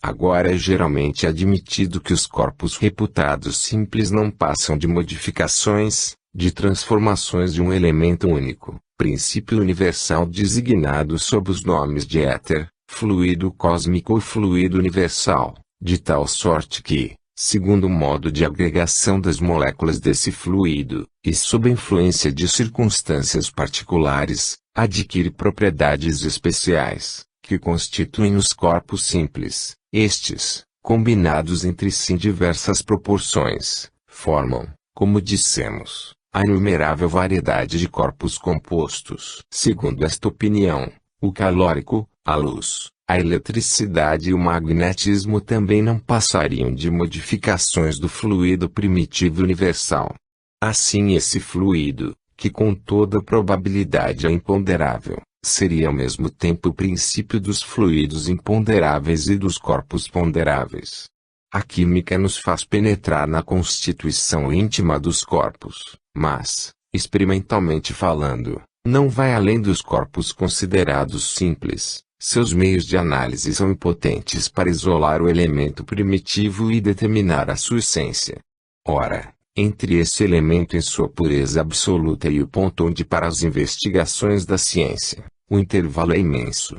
Agora é geralmente admitido que os corpos reputados simples não passam de modificações, de transformações de um elemento único, princípio universal designado sob os nomes de éter, fluido cósmico ou fluido universal, de tal sorte que, segundo o modo de agregação das moléculas desse fluido, e sob a influência de circunstâncias particulares, adquire propriedades especiais, que constituem os corpos simples. Estes, combinados entre si em diversas proporções, formam, como dissemos, a inumerável variedade de corpos compostos. Segundo esta opinião, o calórico, a luz, a eletricidade e o magnetismo também não passariam de modificações do fluido primitivo universal. Assim esse fluido, que com toda probabilidade é imponderável, seria ao mesmo tempo o princípio dos fluidos imponderáveis e dos corpos ponderáveis. A química nos faz penetrar na constituição íntima dos corpos, mas, experimentalmente falando, não vai além dos corpos considerados simples. Seus meios de análise são impotentes para isolar o elemento primitivo e determinar a sua essência. Ora, entre esse elemento em sua pureza absoluta e o ponto onde para as investigações da ciência, o intervalo é imenso.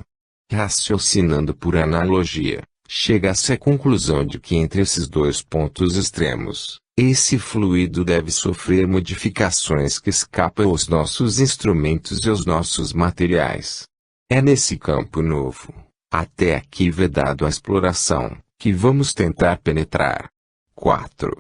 Raciocinando por analogia, chega-se à conclusão de que entre esses dois pontos extremos, esse fluido deve sofrer modificações que escapam aos nossos instrumentos e aos nossos materiais. É nesse campo novo, até aqui vedado à exploração, que vamos tentar penetrar. 4.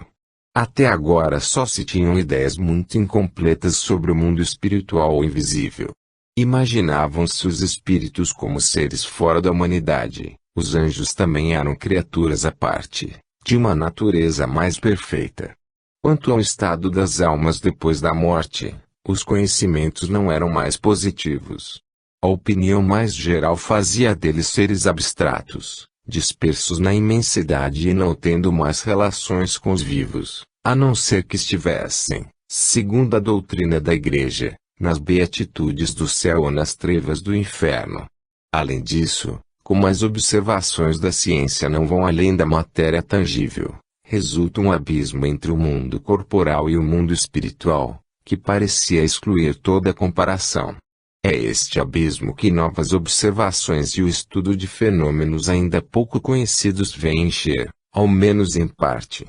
Até agora só se tinham ideias muito incompletas sobre o mundo espiritual ou invisível. Imaginavam-se os espíritos como seres fora da humanidade, os anjos também eram criaturas à parte, de uma natureza mais perfeita. Quanto ao estado das almas depois da morte, os conhecimentos não eram mais positivos. A opinião mais geral fazia deles seres abstratos, dispersos na imensidade e não tendo mais relações com os vivos, a não ser que estivessem, segundo a doutrina da Igreja, nas beatitudes do céu ou nas trevas do inferno. Além disso, como as observações da ciência não vão além da matéria tangível, resulta um abismo entre o mundo corporal e o mundo espiritual, que parecia excluir toda comparação. É este abismo que novas observações e o estudo de fenômenos ainda pouco conhecidos vêm encher, ao menos em parte.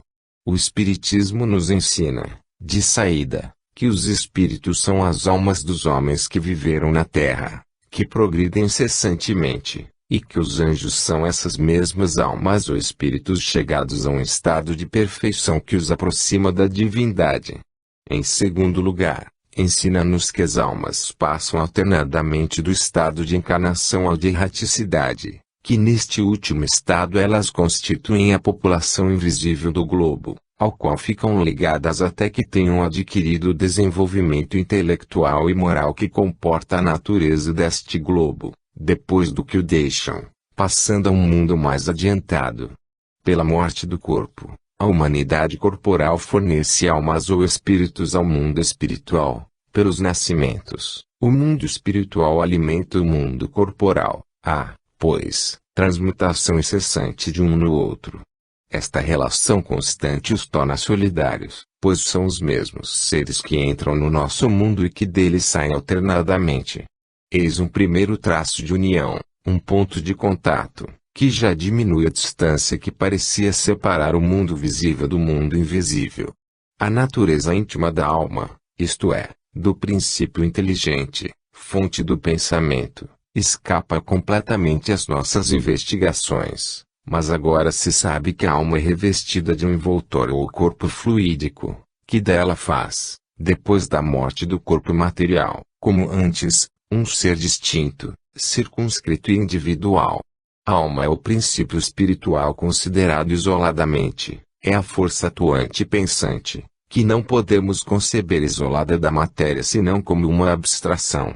O Espiritismo nos ensina, de saída, que os espíritos são as almas dos homens que viveram na Terra, que progridem incessantemente, e que os anjos são essas mesmas almas ou espíritos chegados a um estado de perfeição que os aproxima da divindade. Em segundo lugar, ensina-nos que as almas passam alternadamente do estado de encarnação ao de erraticidade, que neste último estado elas constituem a população invisível do globo, ao qual ficam ligadas até que tenham adquirido o desenvolvimento intelectual e moral que comporta a natureza deste globo, depois do que o deixam, passando a um mundo mais adiantado. Pela morte do corpo, a humanidade corporal fornece almas ou espíritos ao mundo espiritual. Pelos nascimentos, o mundo espiritual alimenta o mundo corporal. Há, pois, transmutação incessante de um no outro. Esta relação constante os torna solidários, pois são os mesmos seres que entram no nosso mundo e que dele saem alternadamente. Eis um primeiro traço de união, um ponto de contato, que já diminui a distância que parecia separar o mundo visível do mundo invisível. A natureza íntima da alma, isto é, do princípio inteligente, fonte do pensamento, escapa completamente às nossas investigações, mas agora se sabe que a alma é revestida de um envoltório ou corpo fluídico, que dela faz, depois da morte do corpo material, como antes, um ser distinto, circunscrito e individual. A alma é o princípio espiritual considerado isoladamente, é a força atuante e pensante, que não podemos conceber isolada da matéria senão como uma abstração.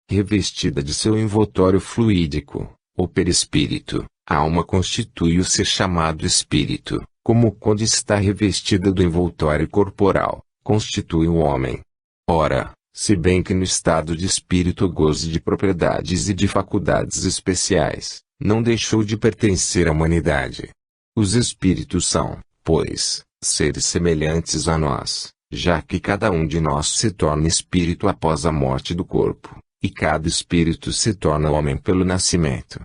Revestida de seu envoltório fluídico, ou perispírito, a alma constitui o ser chamado espírito, como quando está revestida do envoltório corporal, constitui o homem. Ora, se bem que no estado de espírito goze de propriedades e de faculdades especiais, não deixou de pertencer à humanidade. Os espíritos são, pois, seres semelhantes a nós, já que cada um de nós se torna espírito após a morte do corpo, e cada espírito se torna homem pelo nascimento.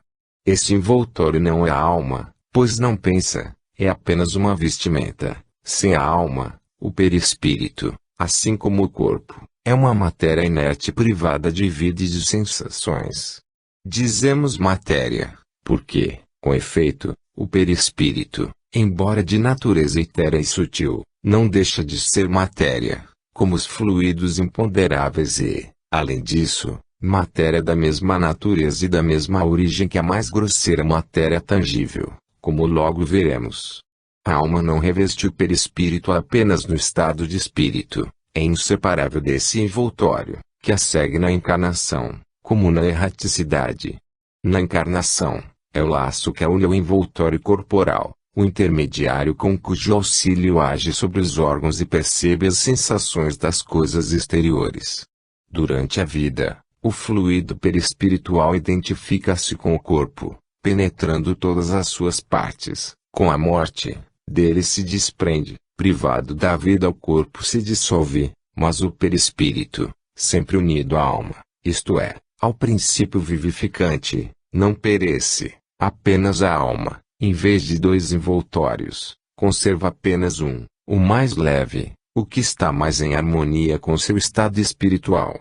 Esse envoltório não é a alma, pois não pensa, é apenas uma vestimenta. Sem a alma, o perispírito, assim como o corpo, é uma matéria inerte privada de vida e de sensações. Dizemos matéria, porque, com efeito, o perispírito, embora de natureza etérea e sutil, não deixa de ser matéria, como os fluidos imponderáveis e, além disso, matéria da mesma natureza e da mesma origem que a mais grosseira matéria tangível, como logo veremos. A alma não reveste o perispírito apenas no estado de espírito, é inseparável desse envoltório, que a segue na encarnação, como na erraticidade. Na encarnação, é o laço que une o envoltório corporal, o intermediário com cujo auxílio age sobre os órgãos e percebe as sensações das coisas exteriores. Durante a vida, o fluido perispiritual identifica-se com o corpo, penetrando todas as suas partes. Com a morte, dele se desprende, privado da vida o corpo se dissolve, mas o perispírito, sempre unido à alma, isto é, ao princípio vivificante, não perece. Apenas a alma, em vez de dois envoltórios, conserva apenas um, o mais leve, o que está mais em harmonia com seu estado espiritual.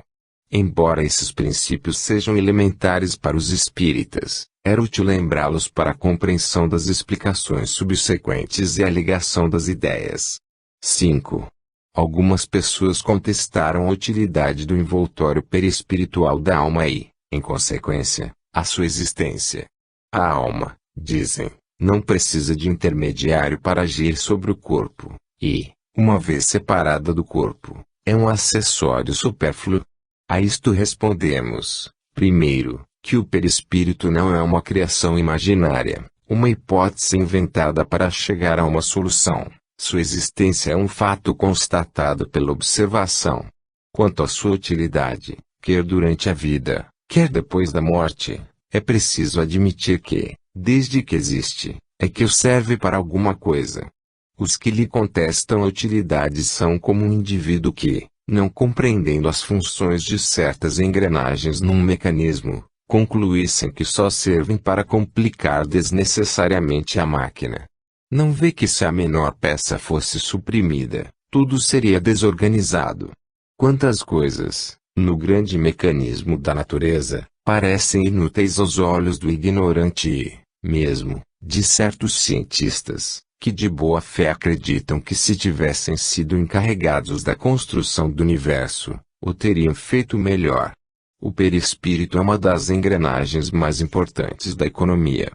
Embora esses princípios sejam elementares para os espíritas, era útil lembrá-los para a compreensão das explicações subsequentes e a ligação das ideias. 5. Algumas pessoas contestaram a utilidade do envoltório perispiritual da alma e, em consequência, a sua existência. A alma, dizem, não precisa de intermediário para agir sobre o corpo, e, uma vez separada do corpo, é um acessório supérfluo. A isto respondemos, primeiro, que o perispírito não é uma criação imaginária, uma hipótese inventada para chegar a uma solução. Sua existência é um fato constatado pela observação. Quanto à sua utilidade, quer durante a vida, quer depois da morte, é preciso admitir que, desde que existe, é que serve para alguma coisa. Os que lhe contestam a utilidade são como um indivíduo que, não compreendendo as funções de certas engrenagens num mecanismo, concluíssem que só servem para complicar desnecessariamente a máquina. Não vê que se a menor peça fosse suprimida, tudo seria desorganizado. Quantas coisas, no grande mecanismo da natureza, parecem inúteis aos olhos do ignorante e, mesmo, de certos cientistas, que de boa fé acreditam que se tivessem sido encarregados da construção do universo, o teriam feito melhor. O perispírito é uma das engrenagens mais importantes da economia.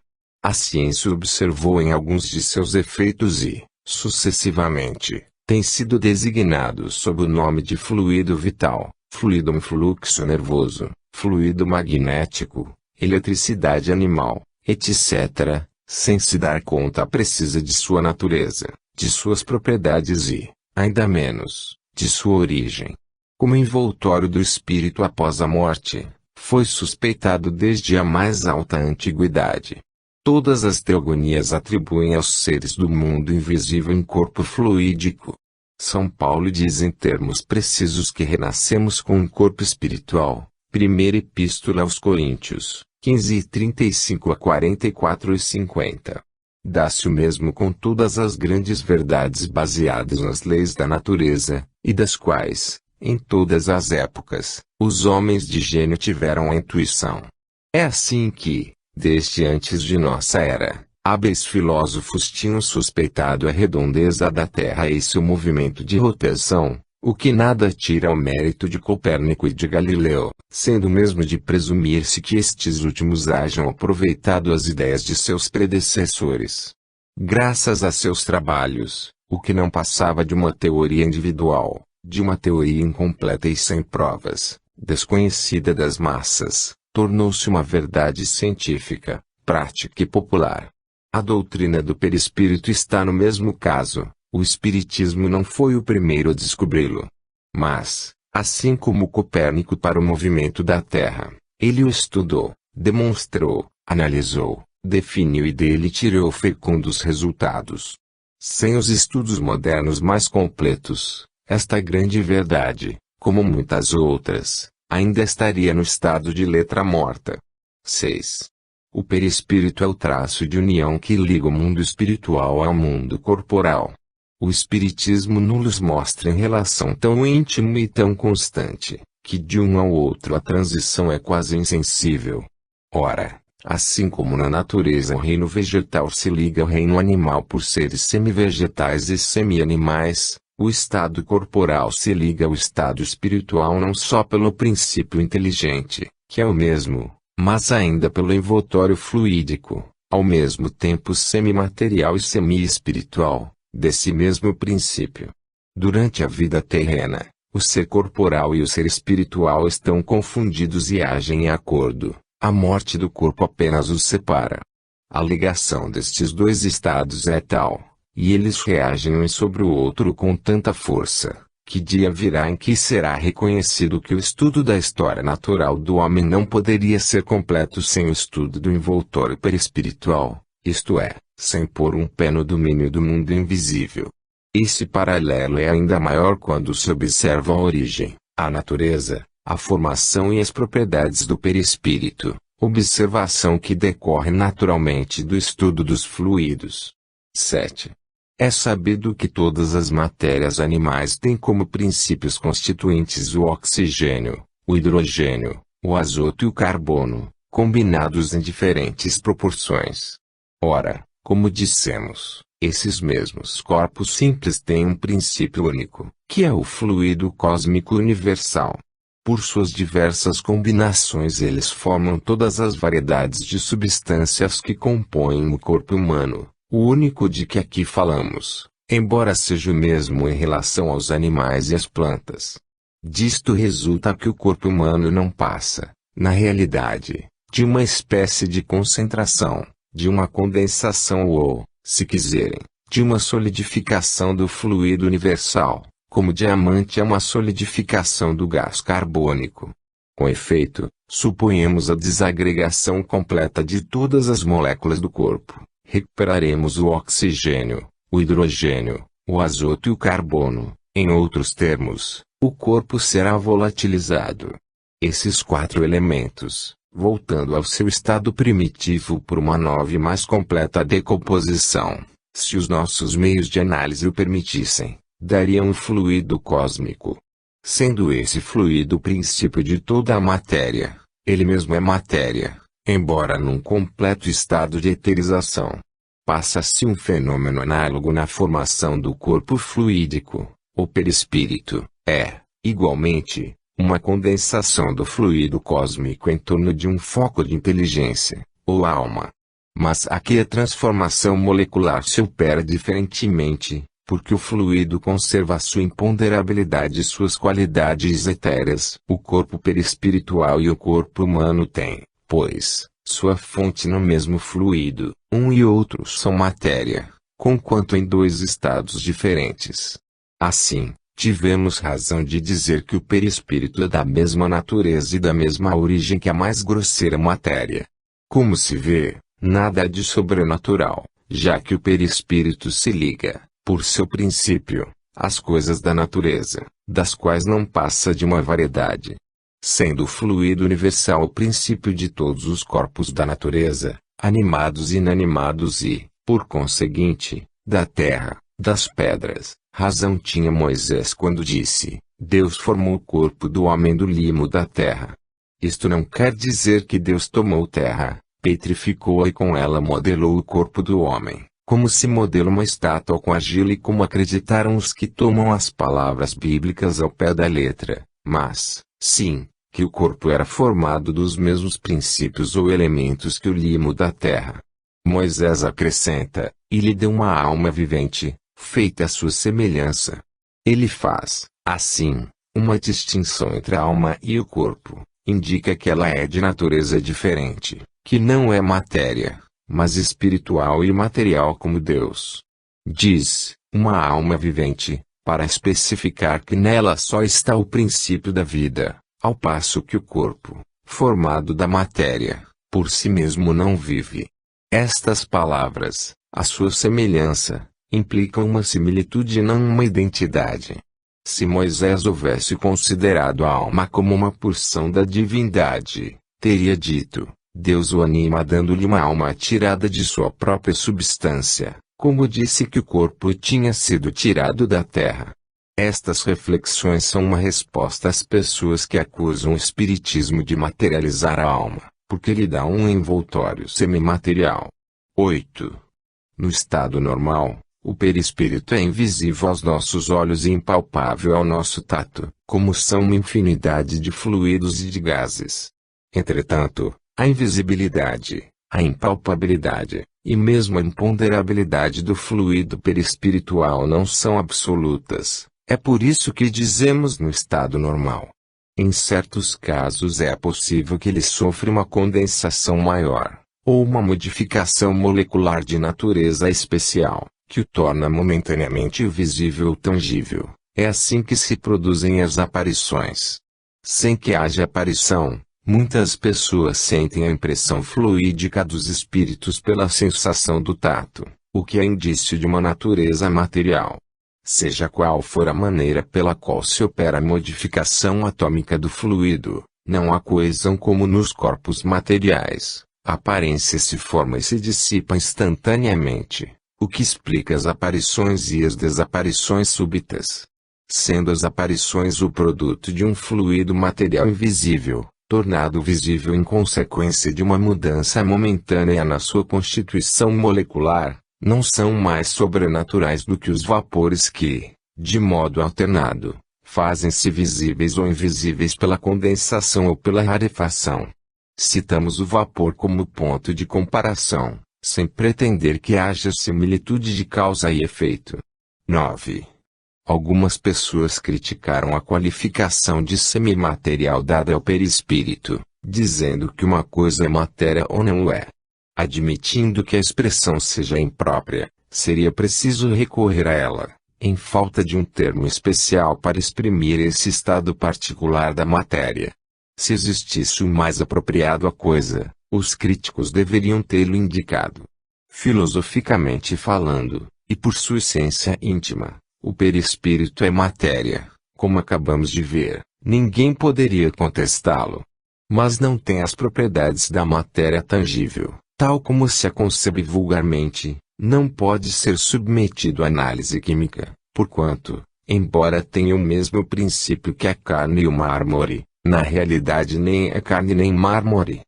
A ciência observou em alguns de seus efeitos e, sucessivamente, tem sido designado sob o nome de fluido vital, fluido em fluxo nervoso, fluido magnético, eletricidade animal, etc., sem se dar conta precisa de sua natureza, de suas propriedades e, ainda menos, de sua origem. Como envoltório do espírito após a morte, foi suspeitado desde a mais alta antiguidade. Todas as teogonias atribuem aos seres do mundo invisível um corpo fluídico. São Paulo diz em termos precisos que renascemos com um corpo espiritual. Primeira Epístola aos Coríntios, 15:35 a 44:50. Dá-se o mesmo com todas as grandes verdades baseadas nas leis da natureza, e das quais, em todas as épocas, os homens de gênio tiveram a intuição. É assim que, desde antes de nossa era, hábeis filósofos tinham suspeitado a redondeza da Terra e seu movimento de rotação, o que nada tira ao mérito de Copérnico e de Galileu, sendo mesmo de presumir-se que estes últimos hajam aproveitado as ideias de seus predecessores. Graças a seus trabalhos, o que não passava de uma teoria individual, de uma teoria incompleta e sem provas, desconhecida das massas, tornou-se uma verdade científica, prática e popular. A doutrina do perispírito está no mesmo caso. O espiritismo não foi o primeiro a descobri-lo. Mas, assim como Copérnico para o movimento da Terra, ele o estudou, demonstrou, analisou, definiu e dele tirou fecundos resultados. Sem os estudos modernos mais completos, esta grande verdade, como muitas outras, ainda estaria no estado de letra morta. 6. O perispírito é o traço de união que liga o mundo espiritual ao mundo corporal. O espiritismo nos mostra em relação tão íntima e tão constante, que de um ao outro a transição é quase insensível. Ora, assim como na natureza o reino vegetal se liga ao reino animal por seres semi-vegetais e semi-animais, o estado corporal se liga ao estado espiritual não só pelo princípio inteligente, que é o mesmo, mas ainda pelo envoltório fluídico, ao mesmo tempo semi-material e semi-espiritual, desse mesmo princípio. Durante a vida terrena, o ser corporal e o ser espiritual estão confundidos e agem em acordo. A morte do corpo apenas os separa. A ligação destes dois estados é tal, e eles reagem um sobre o outro com tanta força, que dia virá em que será reconhecido que o estudo da história natural do homem não poderia ser completo sem o estudo do envoltório perispiritual, isto é, sem pôr um pé no domínio do mundo invisível. Esse paralelo é ainda maior quando se observa a origem, a natureza, a formação e as propriedades do perispírito, observação que decorre naturalmente do estudo dos fluidos. 7. É sabido que todas as matérias animais têm como princípios constituintes o oxigênio, o hidrogênio, o azoto e o carbono, combinados em diferentes proporções. Ora, como dissemos, esses mesmos corpos simples têm um princípio único, que é o fluido cósmico universal. Por suas diversas combinações eles formam todas as variedades de substâncias que compõem o corpo humano, o único de que aqui falamos, embora seja o mesmo em relação aos animais e às plantas. Disto resulta que o corpo humano não passa, na realidade, de uma espécie de concentração, de uma condensação ou, se quiserem, de uma solidificação do fluido universal, como o diamante é uma solidificação do gás carbônico. Com efeito, suponhamos a desagregação completa de todas as moléculas do corpo, recuperaremos o oxigênio, o hidrogênio, o azoto e o carbono. Em outros termos, o corpo será volatilizado. Esses 4 elementos, voltando ao seu estado primitivo por uma nova e mais completa decomposição, se os nossos meios de análise o permitissem, dariam um fluido cósmico. Sendo esse fluido o princípio de toda a matéria, ele mesmo é matéria, embora num completo estado de eterização. Passa-se um fenômeno análogo na formação do corpo fluídico. O perispírito é, igualmente, uma condensação do fluido cósmico em torno de um foco de inteligência, ou alma. Mas aqui a transformação molecular se opera diferentemente, porque o fluido conserva sua imponderabilidade e suas qualidades etéreas. O corpo perispiritual e o corpo humano têm, pois, sua fonte no mesmo fluido. Um e outro são matéria, conquanto em 2 estados diferentes. Assim, tivemos razão de dizer que o perispírito é da mesma natureza e da mesma origem que a mais grosseira matéria. Como se vê, nada de sobrenatural, já que o perispírito se liga, por seu princípio, às coisas da natureza, das quais não passa de uma variedade. Sendo o fluido universal o princípio de todos os corpos da natureza, animados e inanimados e, por conseguinte, da terra, das pedras, razão tinha Moisés quando disse: Deus formou o corpo do homem do limo da terra. Isto não quer dizer que Deus tomou terra, petrificou-a e com ela modelou o corpo do homem, como se modela uma estátua com argila e como acreditaram os que tomam as palavras bíblicas ao pé da letra, mas, sim, que o corpo era formado dos mesmos princípios ou elementos que o limo da terra. Moisés acrescenta: e lhe deu uma alma vivente, feita à sua semelhança. Ele faz, assim, uma distinção entre a alma e o corpo, indica que ela é de natureza diferente, que não é matéria, mas espiritual e material como Deus. Diz, uma alma vivente, para especificar que nela só está o princípio da vida, ao passo que o corpo, formado da matéria, por si mesmo não vive. Estas palavras, a sua semelhança, implicam uma similitude e não uma identidade. Se Moisés houvesse considerado a alma como uma porção da divindade, teria dito: Deus o anima dando-lhe uma alma tirada de sua própria substância, como disse que o corpo tinha sido tirado da terra. Estas reflexões são uma resposta às pessoas que acusam o espiritismo de materializar a alma, porque lhe dá um envoltório semimaterial. 8. No estado normal, o perispírito é invisível aos nossos olhos e impalpável ao nosso tato, como são uma infinidade de fluidos e de gases. Entretanto, a invisibilidade, a impalpabilidade, e mesmo a imponderabilidade do fluido perispiritual não são absolutas. É por isso que dizemos no estado normal. Em certos casos é possível que ele sofra uma condensação maior, ou uma modificação molecular de natureza especial, que o torna momentaneamente visível ou tangível. É assim que se produzem as aparições. Sem que haja aparição, muitas pessoas sentem a impressão fluídica dos espíritos pela sensação do tato, o que é indício de uma natureza material. Seja qual for a maneira pela qual se opera a modificação atômica do fluido, não há coesão como nos corpos materiais. A aparência se forma e se dissipa instantaneamente, o que explica as aparições e as desaparições súbitas. Sendo as aparições o produto de um fluido material invisível, tornado visível em consequência de uma mudança momentânea na sua constituição molecular, não são mais sobrenaturais do que os vapores que, de modo alternado, fazem-se visíveis ou invisíveis pela condensação ou pela rarefação. Citamos o vapor como ponto de comparação, sem pretender que haja similitude de causa e efeito. 9. Algumas pessoas criticaram a qualificação de semimaterial dada ao perispírito, dizendo que uma coisa é matéria ou não é. Admitindo que a expressão seja imprópria, seria preciso recorrer a ela, em falta de um termo especial para exprimir esse estado particular da matéria. Se existisse o mais apropriado à coisa, os críticos deveriam tê-lo indicado. Filosoficamente falando, e por sua essência íntima, o perispírito é matéria, como acabamos de ver, ninguém poderia contestá-lo. Mas não tem as propriedades da matéria tangível, tal como se a concebe vulgarmente, não pode ser submetido à análise química, porquanto, embora tenha o mesmo princípio que a carne e o mármore, na realidade nem é carne nem mármore.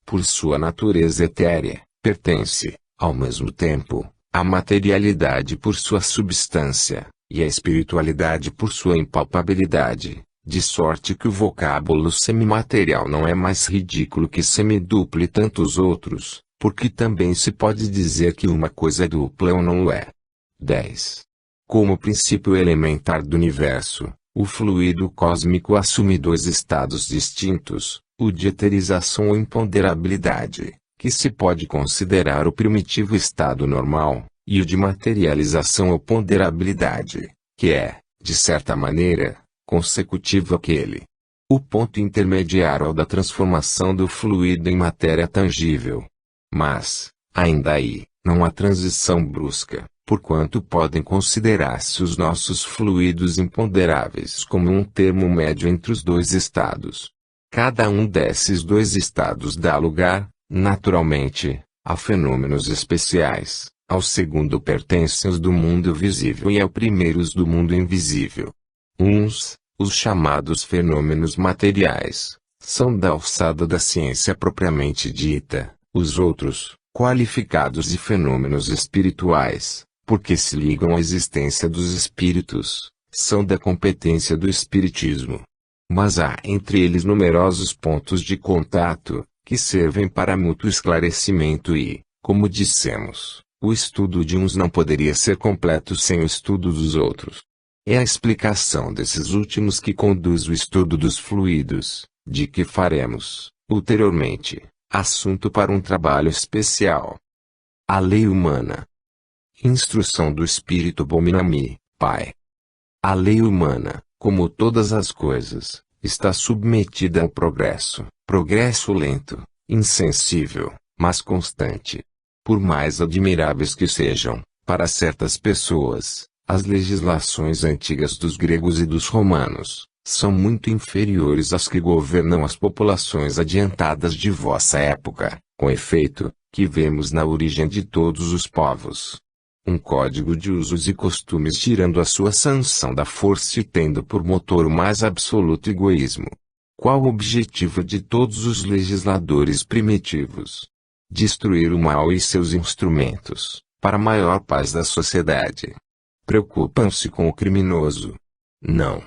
Por sua natureza etérea, pertence, ao mesmo tempo, à materialidade por sua substância, e à espiritualidade por sua impalpabilidade, de sorte que o vocábulo semimaterial não é mais ridículo que semiduplo e tantos outros, porque também se pode dizer que uma coisa é dupla ou não é. 10. Como princípio elementar do universo, o fluido cósmico assume dois estados distintos, o de eterização ou imponderabilidade, que se pode considerar o primitivo estado normal, e o de materialização ou ponderabilidade, que é, de certa maneira, consecutivo àquele. O ponto intermediário é o da transformação do fluido em matéria tangível. Mas, ainda aí, não há transição brusca, porquanto podem considerar-se os nossos fluidos imponderáveis como um termo médio entre os dois estados. Cada um desses dois estados dá lugar, naturalmente, a fenômenos especiais. Ao segundo pertencem os do mundo visível e ao primeiro os do mundo invisível. Uns, os chamados fenômenos materiais, são da alçada da ciência propriamente dita, os outros, qualificados de fenômenos espirituais, porque se ligam à existência dos espíritos, são da competência do espiritismo. Mas há entre eles numerosos pontos de contato, que servem para mútuo esclarecimento e, como dissemos, o estudo de uns não poderia ser completo sem o estudo dos outros. É a explicação desses últimos que conduz o estudo dos fluidos, de que faremos, ulteriormente, assunto para um trabalho especial. A lei humana. Instrução do Espírito Bominami, Pai. A lei humana, como todas as coisas, está submetida ao progresso lento, insensível, mas constante. Por mais admiráveis que sejam, para certas pessoas, as legislações antigas dos gregos e dos romanos, são muito inferiores às que governam as populações adiantadas de vossa época, com efeito, que vemos na origem de todos os povos. Um código de usos e costumes tirando a sua sanção da força e tendo por motor o mais absoluto egoísmo. Qual o objetivo de todos os legisladores primitivos? Destruir o mal e seus instrumentos, para a maior paz da sociedade. Preocupam-se com o criminoso? Não.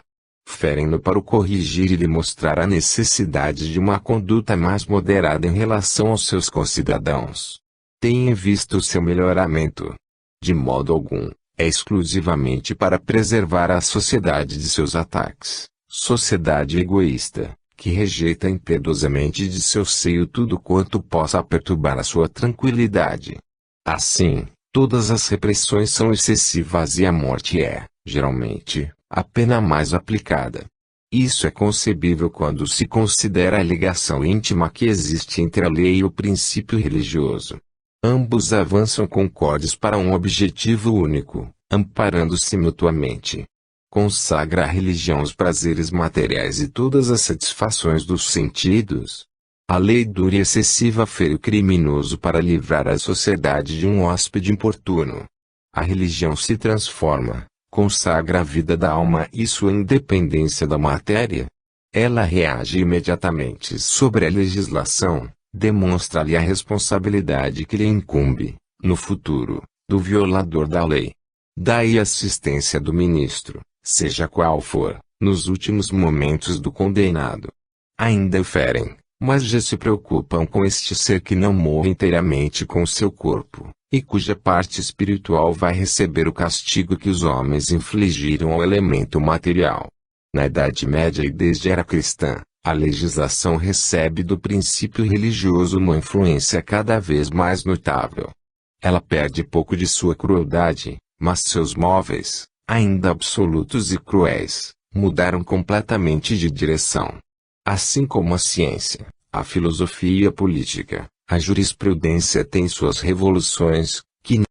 Ferem-no para o corrigir e lhe mostrar a necessidade de uma conduta mais moderada em relação aos seus concidadãos. Têm em vista o seu melhoramento. De modo algum, é exclusivamente para preservar a sociedade de seus ataques, sociedade egoísta, que rejeita impiedosamente de seu seio tudo quanto possa perturbar a sua tranquilidade. Assim, todas as repressões são excessivas e a morte é, geralmente, a pena mais aplicada. Isso é concebível quando se considera a ligação íntima que existe entre a lei e o princípio religioso. Ambos avançam concordes para um objetivo único, amparando-se mutuamente. Consagra a religião os prazeres materiais e todas as satisfações dos sentidos. A lei dura e excessiva fere o criminoso para livrar a sociedade de um hóspede importuno. A religião se transforma, consagra a vida da alma e sua independência da matéria. Ela reage imediatamente sobre a legislação, demonstra-lhe a responsabilidade que lhe incumbe, no futuro, do violador da lei. Daí a assistência do ministro, seja qual for, nos últimos momentos do condenado. Ainda o ferem, mas já se preocupam com este ser que não morre inteiramente com seu corpo, e cuja parte espiritual vai receber o castigo que os homens infligiram ao elemento material. Na Idade Média e desde a era cristã, a legislação recebe do princípio religioso uma influência cada vez mais notável. Ela perde pouco de sua crueldade, mas seus móveis, ainda absolutos e cruéis, mudaram completamente de direção. Assim como a ciência, a filosofia e a política, a jurisprudência têm suas revoluções, que